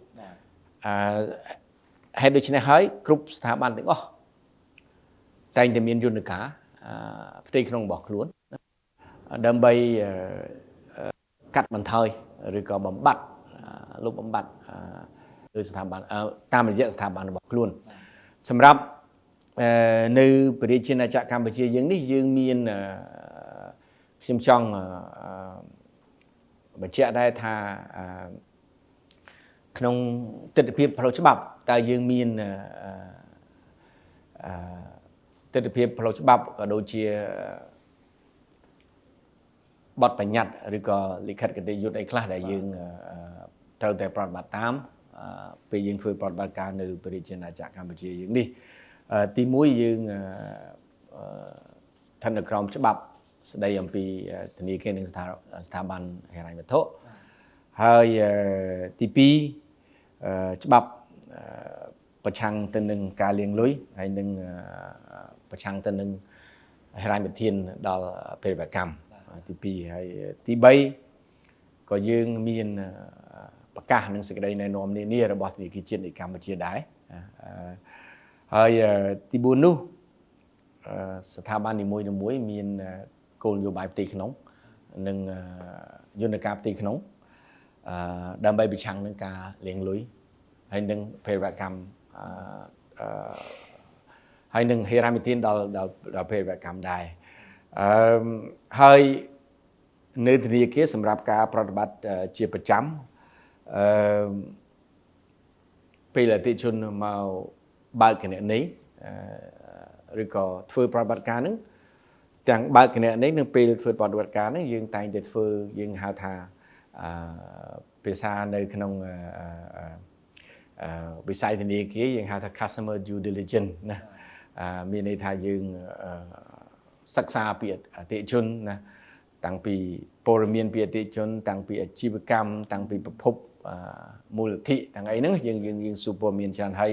[SPEAKER 2] hay đôi khi hỏi groupสถาบันទាំងអស់តែងតែមានយន្តការផ្ទៃក្នុងរបស់ខ្លួនដើម្បីកាត់បន្ថយឬក៏បំបត្តិលុបបំបត្តិដោយស្ថាប័នតាមរយៈស្ថាប័នរបស់ខ្លួនសម្រាប់នៅប្រជាជាតិណាចក្រកម្ពុជាយើងនេះយើងមានខ្ញុំចង់បញ្ជាក់ដែរថាក្នុងទិដ្ឋភាពផ្លូវច្បាប់តើយើងមានទិដ្ឋភាពផ្លូវច្បាប់ក៏ដូចជាបទបញ្ញត្តិឬក៏លិខិតគតិយុត្តអីខ្លះដែលយើងត្រូវតែប្រតិបត្តិតាមពេលយើងធ្វើប្រតិបត្តិការនៅប្រជាជាតិណាចក្រកម្ពុជាយើងនេះទី1យើងស្ថិតនៅក្រោមច្បាប់ស្ដីអំពីធនាគារនិងស្ថាប័នហិរញ្ញវត្ថុហើយទី2ច្បាប់ប្រឆាំងទៅនឹងការលាងលុយហើយនឹងប្រឆាំងទៅនឹងហិរញ្ញវិធានដល់ពេលវកម្មទី2ហើយទី3ក៏យើងមានប្រកាសនឹងសេចក្តីណែនាំនានារបស់ធនាគារជាតិនៃកម្ពុជាដែរហើយទី4នោះស្ថាប័ននីមួយៗមានគោលនយោបាយផ្ទៃក្នុងនិងយន្តការផ្ទៃក្នុងដើម្បីប្រឆាំងនឹងការលាងលុយហើយនឹងភេរវកម្មហើយនឹងហិរញ្ញវិធានដល់ភេរវកម្មដែរហើយនៅធនាគារសម្រាប់ការប្រតិបត្តិជាប្រចាំពេលអតិថិជនមកបើកគណនីឬក៏ធ្វើប្រតិបត្តិការហ្នឹងទាំងបើកគណនីនិងពេលធ្វើប្រតិបត្តិការហ្នឹងយើងតែងតែធ្វើយើងហៅថាភាសានៅក្នុងវិស័យធនាគារយើងហៅថា customer due diligence ណាមានន័យថាយើងសិក្សាពីអតិថិជនណាតាំងពីព័ត៌មានពីអតិថិជនតាំងពីអាជីវកម្មតាំងពីប្រភពមូលធិទាំងអីហ្នឹងយើងស៊ូព័ត៌មានច្រើនហើយ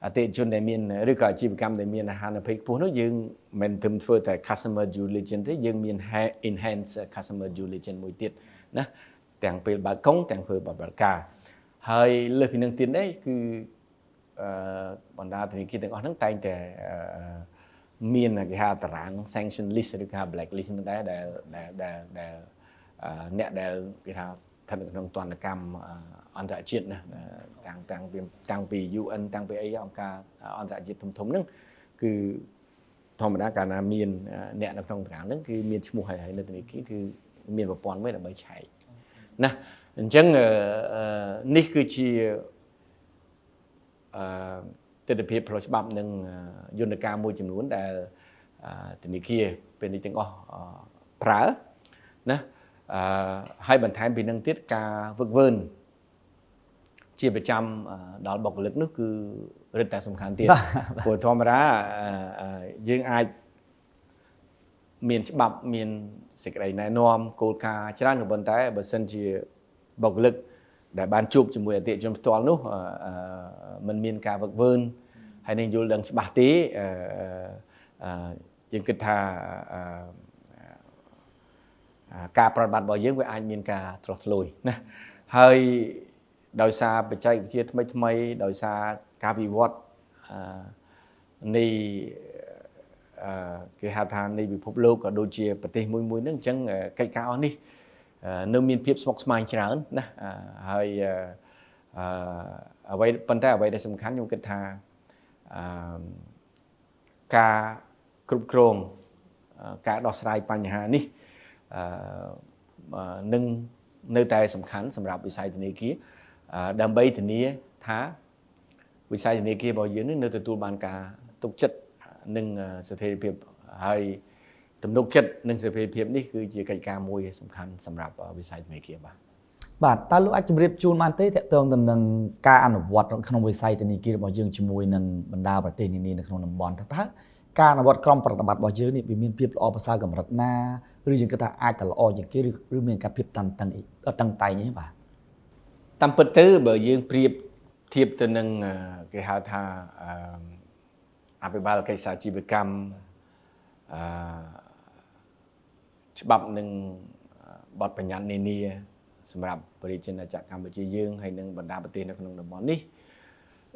[SPEAKER 2] អតិថិជនដែលមានឬក៏អាជីវកម្មដែលមានអាហារភ័យខ្ពស់នោះយើងមិនត្រឹមធ្វើតែ customer due diligence ទេយើងមាន enhance customer due diligence មួយទៀតណាទាំងពេលបើកកុងទាំងធ្វើបរិការហើយលើសពីនឹងទៀតដែរគឺបណ្ដាធនាគារទាំងអស់ហ្នឹងតែងតែមានគេហៅតារាង sanction list ឬគេហៅ black list ហ្នឹងដែរដែលអ្នកដែលគេថាស្ថិតនៅក្នុងទណ្ឌកម្មអន្តរជាតិណាតាំងពី UN តាំងពីអីអង្គការអន្តរជាតិធំហ្នឹងគឺធម្មតាកាលណាមានអ្នកនៅក្នុងតារាងហ្នឹងគឺមានឈ្មោះហើយនៅធនាគារគឺមានប្រព័ន្ធមួយដើម្បីឆែកណាអញ្ចឹងនេះគឺជាទិដ្ឋភាពផ្លូវច្បាប់និងយន្តការមួយចំនួនដែលធនាគារពេលនេះទាំងអស់ប្រើណាហើយបន្ថែមពីនឹងទៀតការវឹកវើជាប្រចាំដល់បុគ្គលិកនោះគឺរឹតតែសំខាន់ទៀតព្រោះធម្មតាយើងអាចមានច្បាប់មានសេចក្តីណែនាំគោលការណ៍ច្រើនក៏ប៉ុន្តែបើសិនជាបុគ្គលិកដែលបានជួបជាមួយអតិថិជនផ្ទាល់នោះมันមានការវឹកវើហើយនឹងយល់ដឹងច្បាស់ទេយើងគិតថាការប្រតិបត្តិរបស់យើងវាអាចមានការទ្រោះទ្រោយណាហើយដោយសារបច្ចេកវិទ្យាថ្មីដោយសារការវិវត្តនៃគេហៅថានៃពិភពលោកក៏ដូចជាប្រទេសមួយហ្នឹងអញ្ចឹងកិច្ចការអស់នេះនៅមានភាពស្មុគស្មាញច្រើនណាហើយអ្វីប៉ុន្តែអ្វីដែលសំខាន់ខ្ញុំគិតថាការគ្រប់គ្រងការដោះស្រាយបញ្ហានេះនឹងនៅតែសំខាន់សម្រាប់វិស័យធនាគារដើម្បីធានាថាវិស័យធនាគាររបស់យើងនឹងនៅទទួលបានការទុកចិត្តនិងស្ថិរភាពហើយទំនុកចិត្តនិងស្ថិរភាពនេះគឺជាកិច្ចការមួយសំខាន់សម្រាប់វិស័យធនាគារបាទ
[SPEAKER 1] តើលោកអាចជម្រាបជូនបានទេតើតើទៅនឹងការអនុវត្តក្នុងវិស័យធនាគាររបស់យើងជាមួយនឹងបណ្ដាប្រទេសនានានៅក្នុងតំបន់តើការអនុវត្តក្រមប្រតិបត្តិរបស់យើងនេះវាមានភាពល្អប្រសើរកម្រិតណាឬយើងគិតថាអាចតែល្អជាងគេឬមានការភាពតានតឹងតែងទេបាទ
[SPEAKER 2] តាមពិតទៅបើយើងប្រៀបធៀបទៅនឹងគេហៅថាអភិបាលកិច្ចសាជីវកម្មច្បាប់និងបទបញ្ញត្តិនានាសម្រាប់ប្រជាជនចក្រកម្ពុជាយើងហើយនិងបណ្ដាប្រទេសនៅក្នុងតំបន់នេះ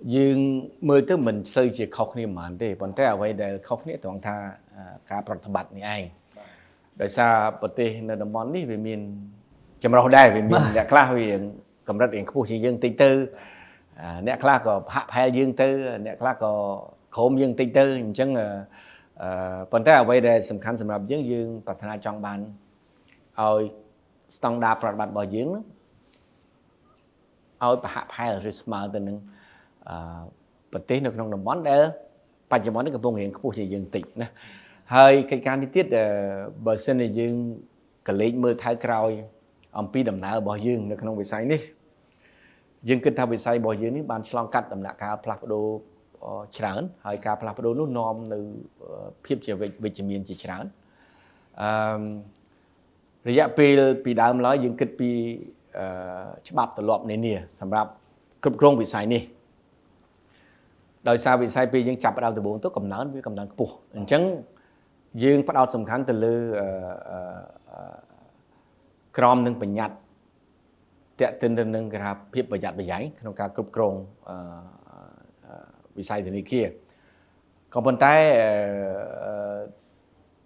[SPEAKER 2] dương mười tới mình xây chỉ khóc niệm mạn đi còn thế ở vậy để khóc niệm toàn tha cảประบัติនេះឯងដោយសារប្រទេសនៅតំបន់នេះវាមានចម្រុះដែរវាមានអ្នកខ្លះវាកម្រិតរៀងខ្ពស់ជាងយើងតិចទៅអ្នកខ្លះក៏ហាក់ផែលយើងទៅអ្នកខ្លះក៏ក្រោមយើងតិចទៅអញ្ចឹងប៉ុន្តែអ្វីដែលសំខាន់សម្រាប់យើងប្រាថ្នាចង់បានឲ្យស្តង់ដារប្រតិបត្តិរបស់យើងឲ្យប្រហាក់ផែលឬស្មើទៅនឹងប្រទេសនៅក្នុងតំបន់ដែលបច្ចុប្បន្ននេះកំពុងរៀងខ្ពស់ជាងយើងតិចណាហើយកិច្ចការនេះទៀតបើសិនជាយើងកលេចមើលថែក្រោយអំពីដំណើររបស់យើងនៅក្នុងវិស័យនេះយើងគិតថាវិស័យរបស់យើងនេះបានឆ្លងកាត់ដំណាក់កាលផ្លាស់ប្ដូរច្រើនហើយការផ្លាស់ប្ដូរនោះនាំនៅភាពជាវិជ្ជមានជាច្រើនរយៈពេលពីដើមឡើយយើងគិតពីច្បាប់ទម្លាប់នានាសម្រាប់គ្រប់គ្រងវិស័យនេះដោយសារវិស័យពេលយើងចាប់ផ្ដើមដំបូងទៅកំណើនវាកំណើនខ្ពស់អញ្ចឹងយើងផ្ដោតសំខាន់ទៅលើក្រមនិងបញ្ញត្តិតាក់ទិនទៅនឹងគេថាភាពប្រយ័ត្នប្រយែងក្នុងការគ្រប់គ្រងវិស័យធនាគារក៏ប៉ុន្តែ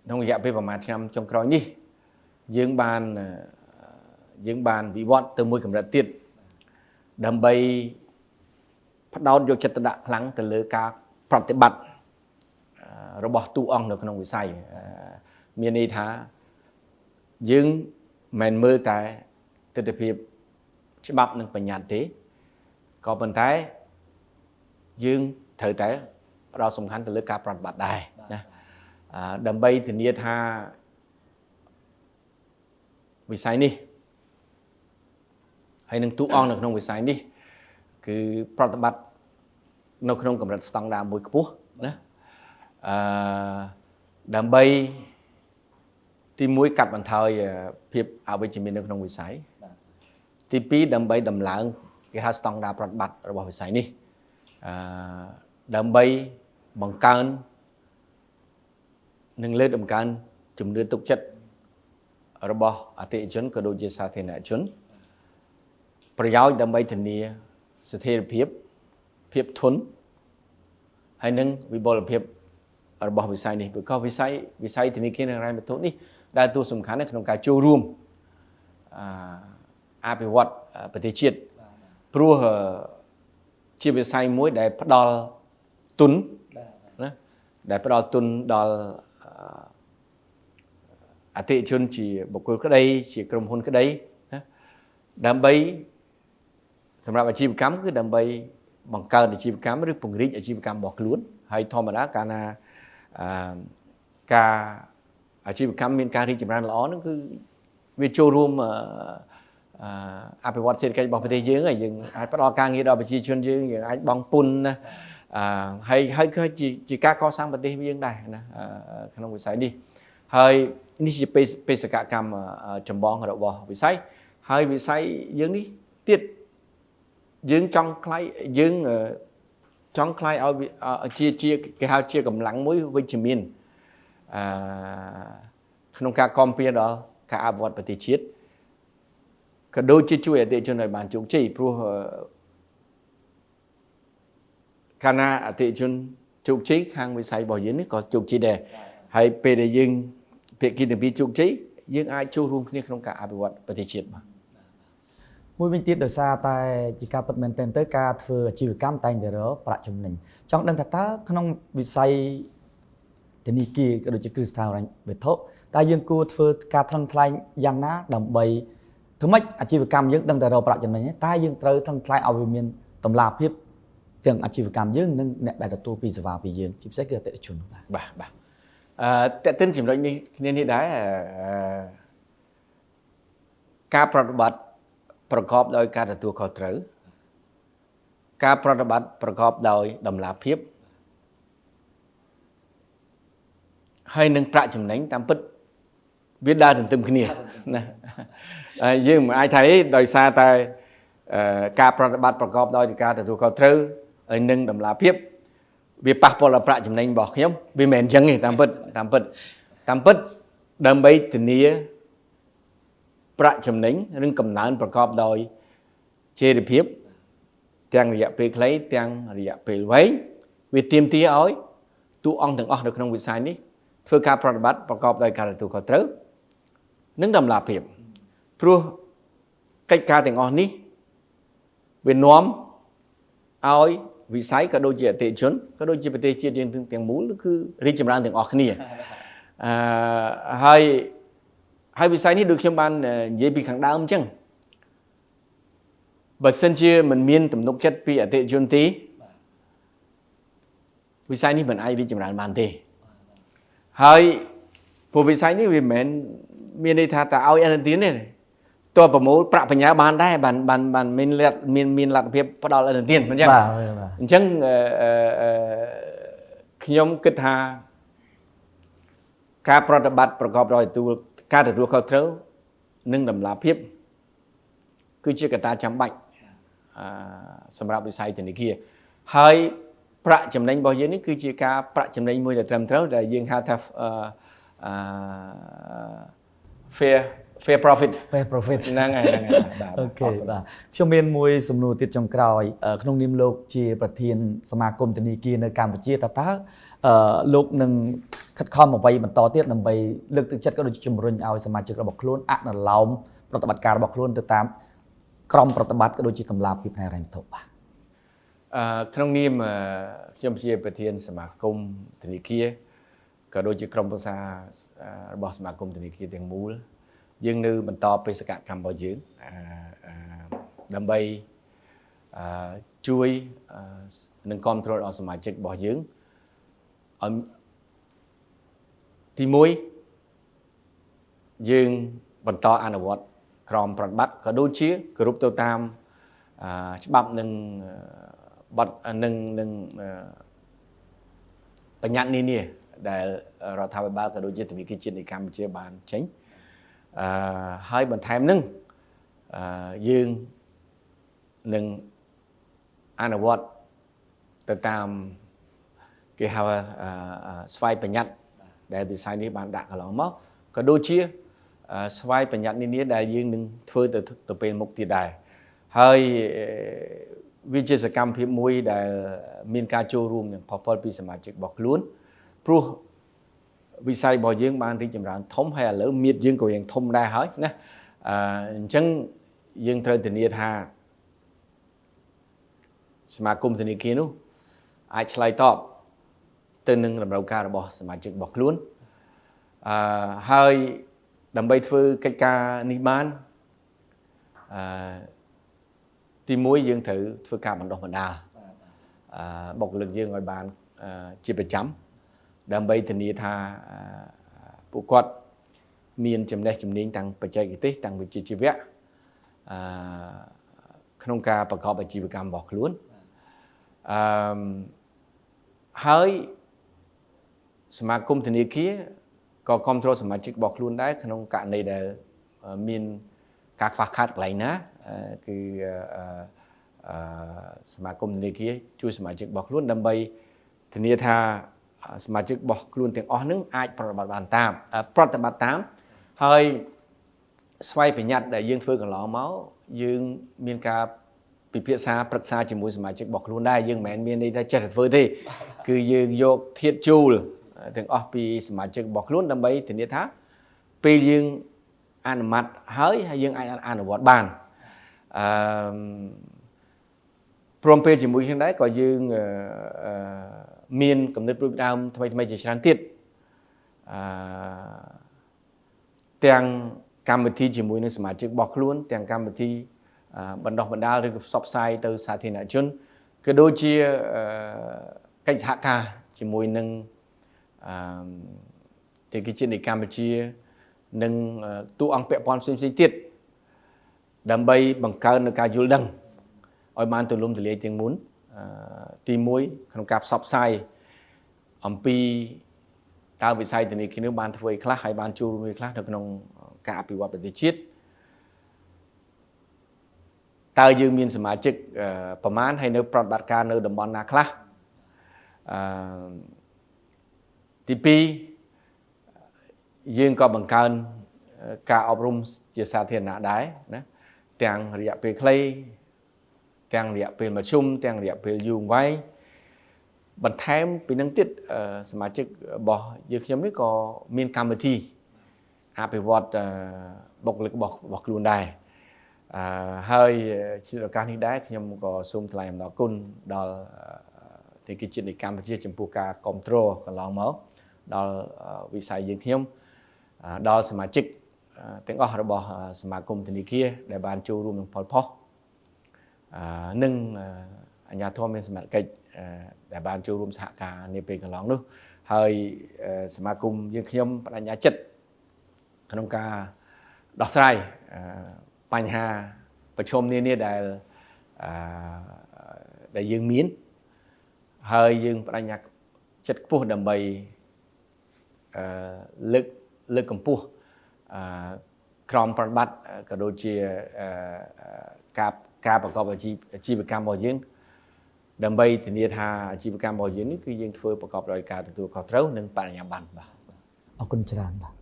[SPEAKER 2] ក្នុងរយៈពេលប្រហែលឆ្នាំចុងក្រោយនេះយើងបានវិវត្តទៅមួយកម្រិតទៀតដើម្បីផ្ដោតយកចិត្តទុកដាក់ខ្លាំងទៅលើការប្រតិបត្តិរបស់តួអង្គនៅក្នុងវិស័យមានន័យថាយើងមិនមើលតែទិដ្ឋភាពច្បាប់និងបញ្ញត្តិទេក៏ប៉ុន្តែយើងត្រូវតែផ្ដោតសំខាន់ទៅលើការប្រតិបត្តិដែរណាដើម្បីធានាថាវិស័យនេះហើយនឹងតួអង្គនៅក្នុងវិស័យនេះគឺប្រតិបត្តិនៅក្នុងកម្រិតស្តង់ដារមួយខ្ពស់ណាដើម្បីទី1កាត់បន្ថយភាពអវិជ្ជមាននៅក្នុងវិស័យទី2ដើម្បីដំឡើងគេហៅស្តង់ដារប្រតិបត្តិរបស់វិស័យនេះដើម្បីបង្កើននិងលើកតម្កើងជំនឿទុកចិត្តរបស់អតិថិជនក៏ដូចជាសាធារណជនប្រយោជន៍ដើម្បីធានាស្ថិរភាពធន់ហើយនិងវិបុលភាពរបស់វិស័យនេះព្រោះវិស័យធនាគារនិងហិរញ្ញវត្ថុនេះដើរតួសំខាន់នៅក្នុងការចូលរួមអភិវឌ្ឍប្រទេសជាតិព្រោះជាវិស័យមួយដែលផ្ដល់ទុនណាដែលផ្ដល់ទុនដល់អតិថិជនជាបុគ្គលក្តីជាក្រុមហ៊ុនក្តីណាដើម្បីសម្រាប់អាជីវកម្មគឺដើម្បីបង្កើនអាជីវកម្មឬពង្រីកអាជីវកម្មរបស់ខ្លួនហើយធម្មតាកាលណាការអាជីវកម្មមានការរីកចម្រើនល្អហ្នឹងគឺវាចូលរួមអភិវឌ្ឍសេដ្ឋកិច្ចរបស់ប្រទេសយើងហើយយើងអាចផ្ដល់ការងារដល់ប្រជាជនយើងអាចបង់ពន្ធណាហើយជាការកសាងប្រទេសយើងដែរណាក្នុងវិស័យនេះហើយនេះជាបេសកកម្មចម្បងរបស់វិស័យហើយវិស័យយើងនេះទៀតយើងចង់ខ្លាយឲ្យជាគេហៅជាកម្លាំងមួយវិជ្ជមានក្នុងការគាំពារដល់ការអភិវឌ្ឍប្រទេសជាតិក៏ដូចជាជួយអតិថិជនឲ្យបានជោគជ័យព្រោះកាលណាអតិថិជនជោគជ័យខាងវិស័យរបស់យើងនេះក៏ជោគជ័យដែរហើយពេលដែលយើងភាគីទាំងពីរជោគជ័យយើងអាចចូលរួមគ្នាក្នុងការអភិវឌ្ឍប្រទេសជាតិបាទ
[SPEAKER 1] មួយវិញទៀតដោយសារតែជាការពិតមែនទែនទៅការធ្វើអាជីវកម្មតែងតែរកប្រាក់ចំណេញចង់ដឹងថាតើក្នុងវិស័យធនាគារក៏ដូចជាគ្រឹះស្ថានហិរញ្ញវត្ថុតើយើងគួរធ្វើការថ្លឹងថ្លែងយ៉ាងណាដើម្បីធ្វើម៉េចអាជីវកម្មយើងដឹងតែរកប្រាក់ចំណេញតែយើងត្រូវថ្លឹងថ្លែងឲ្យវាមានតម្លាភាពទាំងអាជីវកម្មយើងនិងអ្នកដែលទទួលពីសេវាពីយើងជាពិសេសគឺអតិថិជន
[SPEAKER 2] បាទតើទិនចំណុចនេះគ្នានេះដែរការប្រតិបត្តិប្រកបដោយការទទួលខុសត្រូវការប្រតិបត្តិប្រកបដោយតម្លាភាពហើយនឹងប្រាក់ចំណេញតាមពិតវាដើរទន្ទឹមគ្នាណាយើងមិនអាចថាដោយសារតែការប្រតិបត្តិប្រកបដោយការទទួលខុសត្រូវហើយនឹងតម្លាភាពវាប៉ះពាល់ដល់ប្រាក់ចំណេញរបស់ខ្ញុំវាមិនអញ្ចឹងទេតាមពិតដើម្បីធានាប្រាក់ចំណេញនិងកំណើនប្រកបដោយចីរភាព ទាំងរយៈពេលខ្លីទាំងរយៈពេលវែងវាទាមទារឲ្យតួអង្គទាំងអស់នៅក្នុងវិស័យនេះធ្វើការប្រតិបត្តិប្រកបដោយការទទួលខុសត្រូវនិងតម្លាភាពព្រោះកិច្ចការទាំងអស់នេះវានាំឲ្យវិស័យក៏ដូចជាអតិថិជនក៏ដូចជាប្រទេសជាតិយើងទាំងមូលគឺរីកចម្រើនទាំងអស់គ្នាហើយវិស័យនេះដូចខ្ញុំបាននិយាយពីខាងដើមអញ្ចឹងបើសិនជាមិនមានទំនុកចិត្តពីអតិថិជនទេវិស័យនេះមិនអាចរីកចម្រើនបានទេហើយព្រោះវិស័យនេះវាមិនមែនមានន័យថាតែឲ្យអនុទានទេតើប្រមូលប្រាក់បញ្ញើបានដែរបានមានលទ្ធភាពផ្ដល់អនុទានមិនអញ្ចឹងអញ្ចឹងខ្ញុំគិតថាការប្រតិបត្តិប្រកបដោយការទទួលខុសត្រូវនិងតម្លាភាពគឺជាកត្តាចាំបាច់សម្រាប់វិស័យធនាគារហើយប្រាក់ចំណេញរបស់យើងនេះគឺជាការប្រាក់ចំណេញមួយដែលត្រឹមត្រូវដែលយើងហៅថាfair profit ហ្នឹងហើយបាទ
[SPEAKER 1] អូខេបាទខ្ញុំមានមួយសំណួរទៀតចុងក្រោយក្នុងនាមលោកជាប្រធានសមាគមធនាគារនៅកម្ពុជាតើលោកនឹងខិតខំអ្វីបន្តទៀតដើម្បីលើកទឹកចិត្តក៏ដូចជាជំរុញឲ្យសមាជិករបស់ខ្លួនអនុលោមប្រតិបត្តិការរបស់ខ្លួនទៅតាមក្រមប្រតិបត្តិក៏ដូចជាតម្លាភាពផ្នែកហិរញ្ញវត្ថុបាទ
[SPEAKER 2] ក្នុងនាមខ្ញុំជាប្រធានសមាគមធនាគារក៏ដូចជាក្រុមប្រឹក្សារបស់សមាគមធនាគារទាំងមូលយើងនៅបន្តបេសកកម្មរបស់យើងដើម្បីជួយនិងគ្រប់គ្រងដល់សមាជិករបស់យើងឲ្យទី1យើងបន្តអនុវត្តក្រមប្រតិបត្តិក៏ដូចជាគោរពទៅតាមច្បាប់និងបទនិងបញ្ញត្តិនានាដែលរដ្ឋាភិបាលក៏ដូចជាធនាគារជាតិនៃកម្ពុជាបានចេញហើយបន្ថែមនឹងយើងនឹងអនុវត្តទៅតាមគេហៅស្វ័យបញ្ញត្តិដែលវិស័យនេះបានដាក់កន្លងមកក៏ដូចជាស្វ័យបញ្ញត្តិនានាដែលយើងនឹងធ្វើទៅពេលមុខទៀតដែរហើយវាជាសកម្មភាពមួយដែលមានការចូលរួមយ៉ាងផុសផុលពីសមាជិករបស់ខ្លួនព្រោះវិស័យរបស់យើងបានរីកចម្រើនធំហើយឥឡូវមៀតយើងក៏យ៉ាងធំដែរហើយណាអញ្ចឹងយើងត្រូវធានាថាសមាគមធនាគារនោះអាចឆ្លើយតបទៅនឹងតម្រូវការរបស់សមាជិករបស់ខ្លួនហើយដើម្បីធ្វើកិច្ចការនេះបានទី1យើងត្រូវធ្វើការបណ្ដុះបណ្ដាលបុគ្គលិកយើងឲ្យបានជាប្រចាំដើម្បីធានាថាពួកគាត់មានចំណេះជំនាញទាំងបច្ចេកទេសទាំងវិជ្ជាជីវៈក្នុងការប្រកបអាជីវកម្មរបស់ខ្លួនហើយសមាគមធនាគារក៏គ្រប់គ្រងសមាជិករបស់ខ្លួនដែរក្នុងករណីដែលមានការខ្វះខាតកន្លែងណាគឺសមាគមធនាគារជួយសមាជិករបស់ខ្លួនដើម្បីធានាថាសមាជិករបស់ខ្លួនទាំងអស់នឹងអាចប្រតិបត្តិតាមហើយស្វ័យបញ្ញត្តិដែលយើងធ្វើកន្លងមកយើងមានការពិភាក្សាប្រឹក្សាជាមួយសមាជិករបស់ខ្លួនដែរយើងមិនមែនមានន័យថាចេះតែធ្វើទេគឺយើងយកធាតុជួលទាំងអស់ពីសមាជិករបស់ខ្លួនដើម្បីធានាថាពេលយើងអនុម័តហើយយើងអាចអនុវត្តបានព្រមពេលជាមួយគ្នាដែរក៏យើងមានគំនិតព្រួយដើមថ្មីជាច្រើនទៀតទាំងកម្មវិធីជាមួយនឹងសមាជិករបស់ខ្លួនទាំងកម្មវិធីបណ្ដុះបណ្ដាលឬក៏ផ្សព្វផ្សាយទៅសាធារណជនក៏ដូចជាកិច្ចសហការជាមួយនឹងធនាគារជាតិនៃកម្ពុជានិងតួអង្គពាក់ព័ន្ធផ្សេងៗទៀតដើម្បីបង្កើននូវការយល់ដឹងឲ្យបានទូលំទូលាយជាងមុនទី1ក្នុងការផ្សព្វផ្សាយអំពីតើវិស័យធនាគារនេះបានធ្វើអីខ្លះហើយបានចូលរួមអីខ្លះនៅក្នុងការអភិវឌ្ឍប្រទេសជាតិតើយើងមានសមាជិកប្រមាណហើយនៅប្រតិបត្តិការនៅតំបន់ណាខ្លះទី2យើងក៏បង្កើនការអប់រំជាសាធារណៈដែរណាទាំងរយៈពេលខ្លី ទាំងរយៈពេលប្រជុំទាំងរយៈពេលយូរវែងបន្ថែមពីនឹងទៀតសមាជិករបស់យើងខ្ញុំនេះក៏មានកម្មវិធីអភិវឌ្ឍបុគ្គលិករបស់ខ្លួនដែរហើយជាឱកាសនេះដែរខ្ញុំក៏សូមថ្លែងអំណរគុណដល់ធនាគារជាតិនៃកម្ពុជាចំពោះការគ្រប់គ្រងកន្លងមកដល់វិស័យយើងខ្ញុំដល់សមាជិកទាំងអស់របស់សមាគមធនាគារដែលបានចូលរួមក្នុងផលផុសនិងអាជ្ញាធរមានសមត្ថកិច្ចដែលបានចូលរួមសហការនាពេលកន្លងនោះហើយសមាគមយើងខ្ញុំបដិញ្ញាចិត្តក្នុងការដោះស្រាយបញ្ហាប្រឈមនានាដែលយើងមានហើយយើងបដិញ្ញាចិត្តខ្ពស់ដើម្បីលើកកម្ពស់ក្រមប្រតិបត្តិក៏ដូចជាការប្រកបអាជីវកម្មរបស់យើងដើម្បីធានាថាអាជីវកម្មរបស់យើងនេះគឺយើងធ្វើប្រកបដោយការទទួលខុសត្រូវនិងបរិញ្ញាបត្របាទ
[SPEAKER 1] អរគុណច្រើនបាទ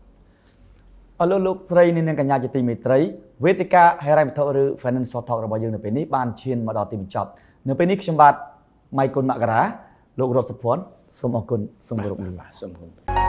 [SPEAKER 1] អរលោកស្រីនាងកញ្ញាជាទីមេត្រីវេទិកាហិរញ្ញវត្ថុឬ Financial Talk របស់យើងនៅពេលនេះបានឈានមកដល់ទីបញ្ចប់នៅពេលនេះខ្ញុំបាទម៉ៃគុណមករាលោករតសុភ័ណ្ឌសូមអរគុណសូមគោរពលា
[SPEAKER 2] សូមអរគុណ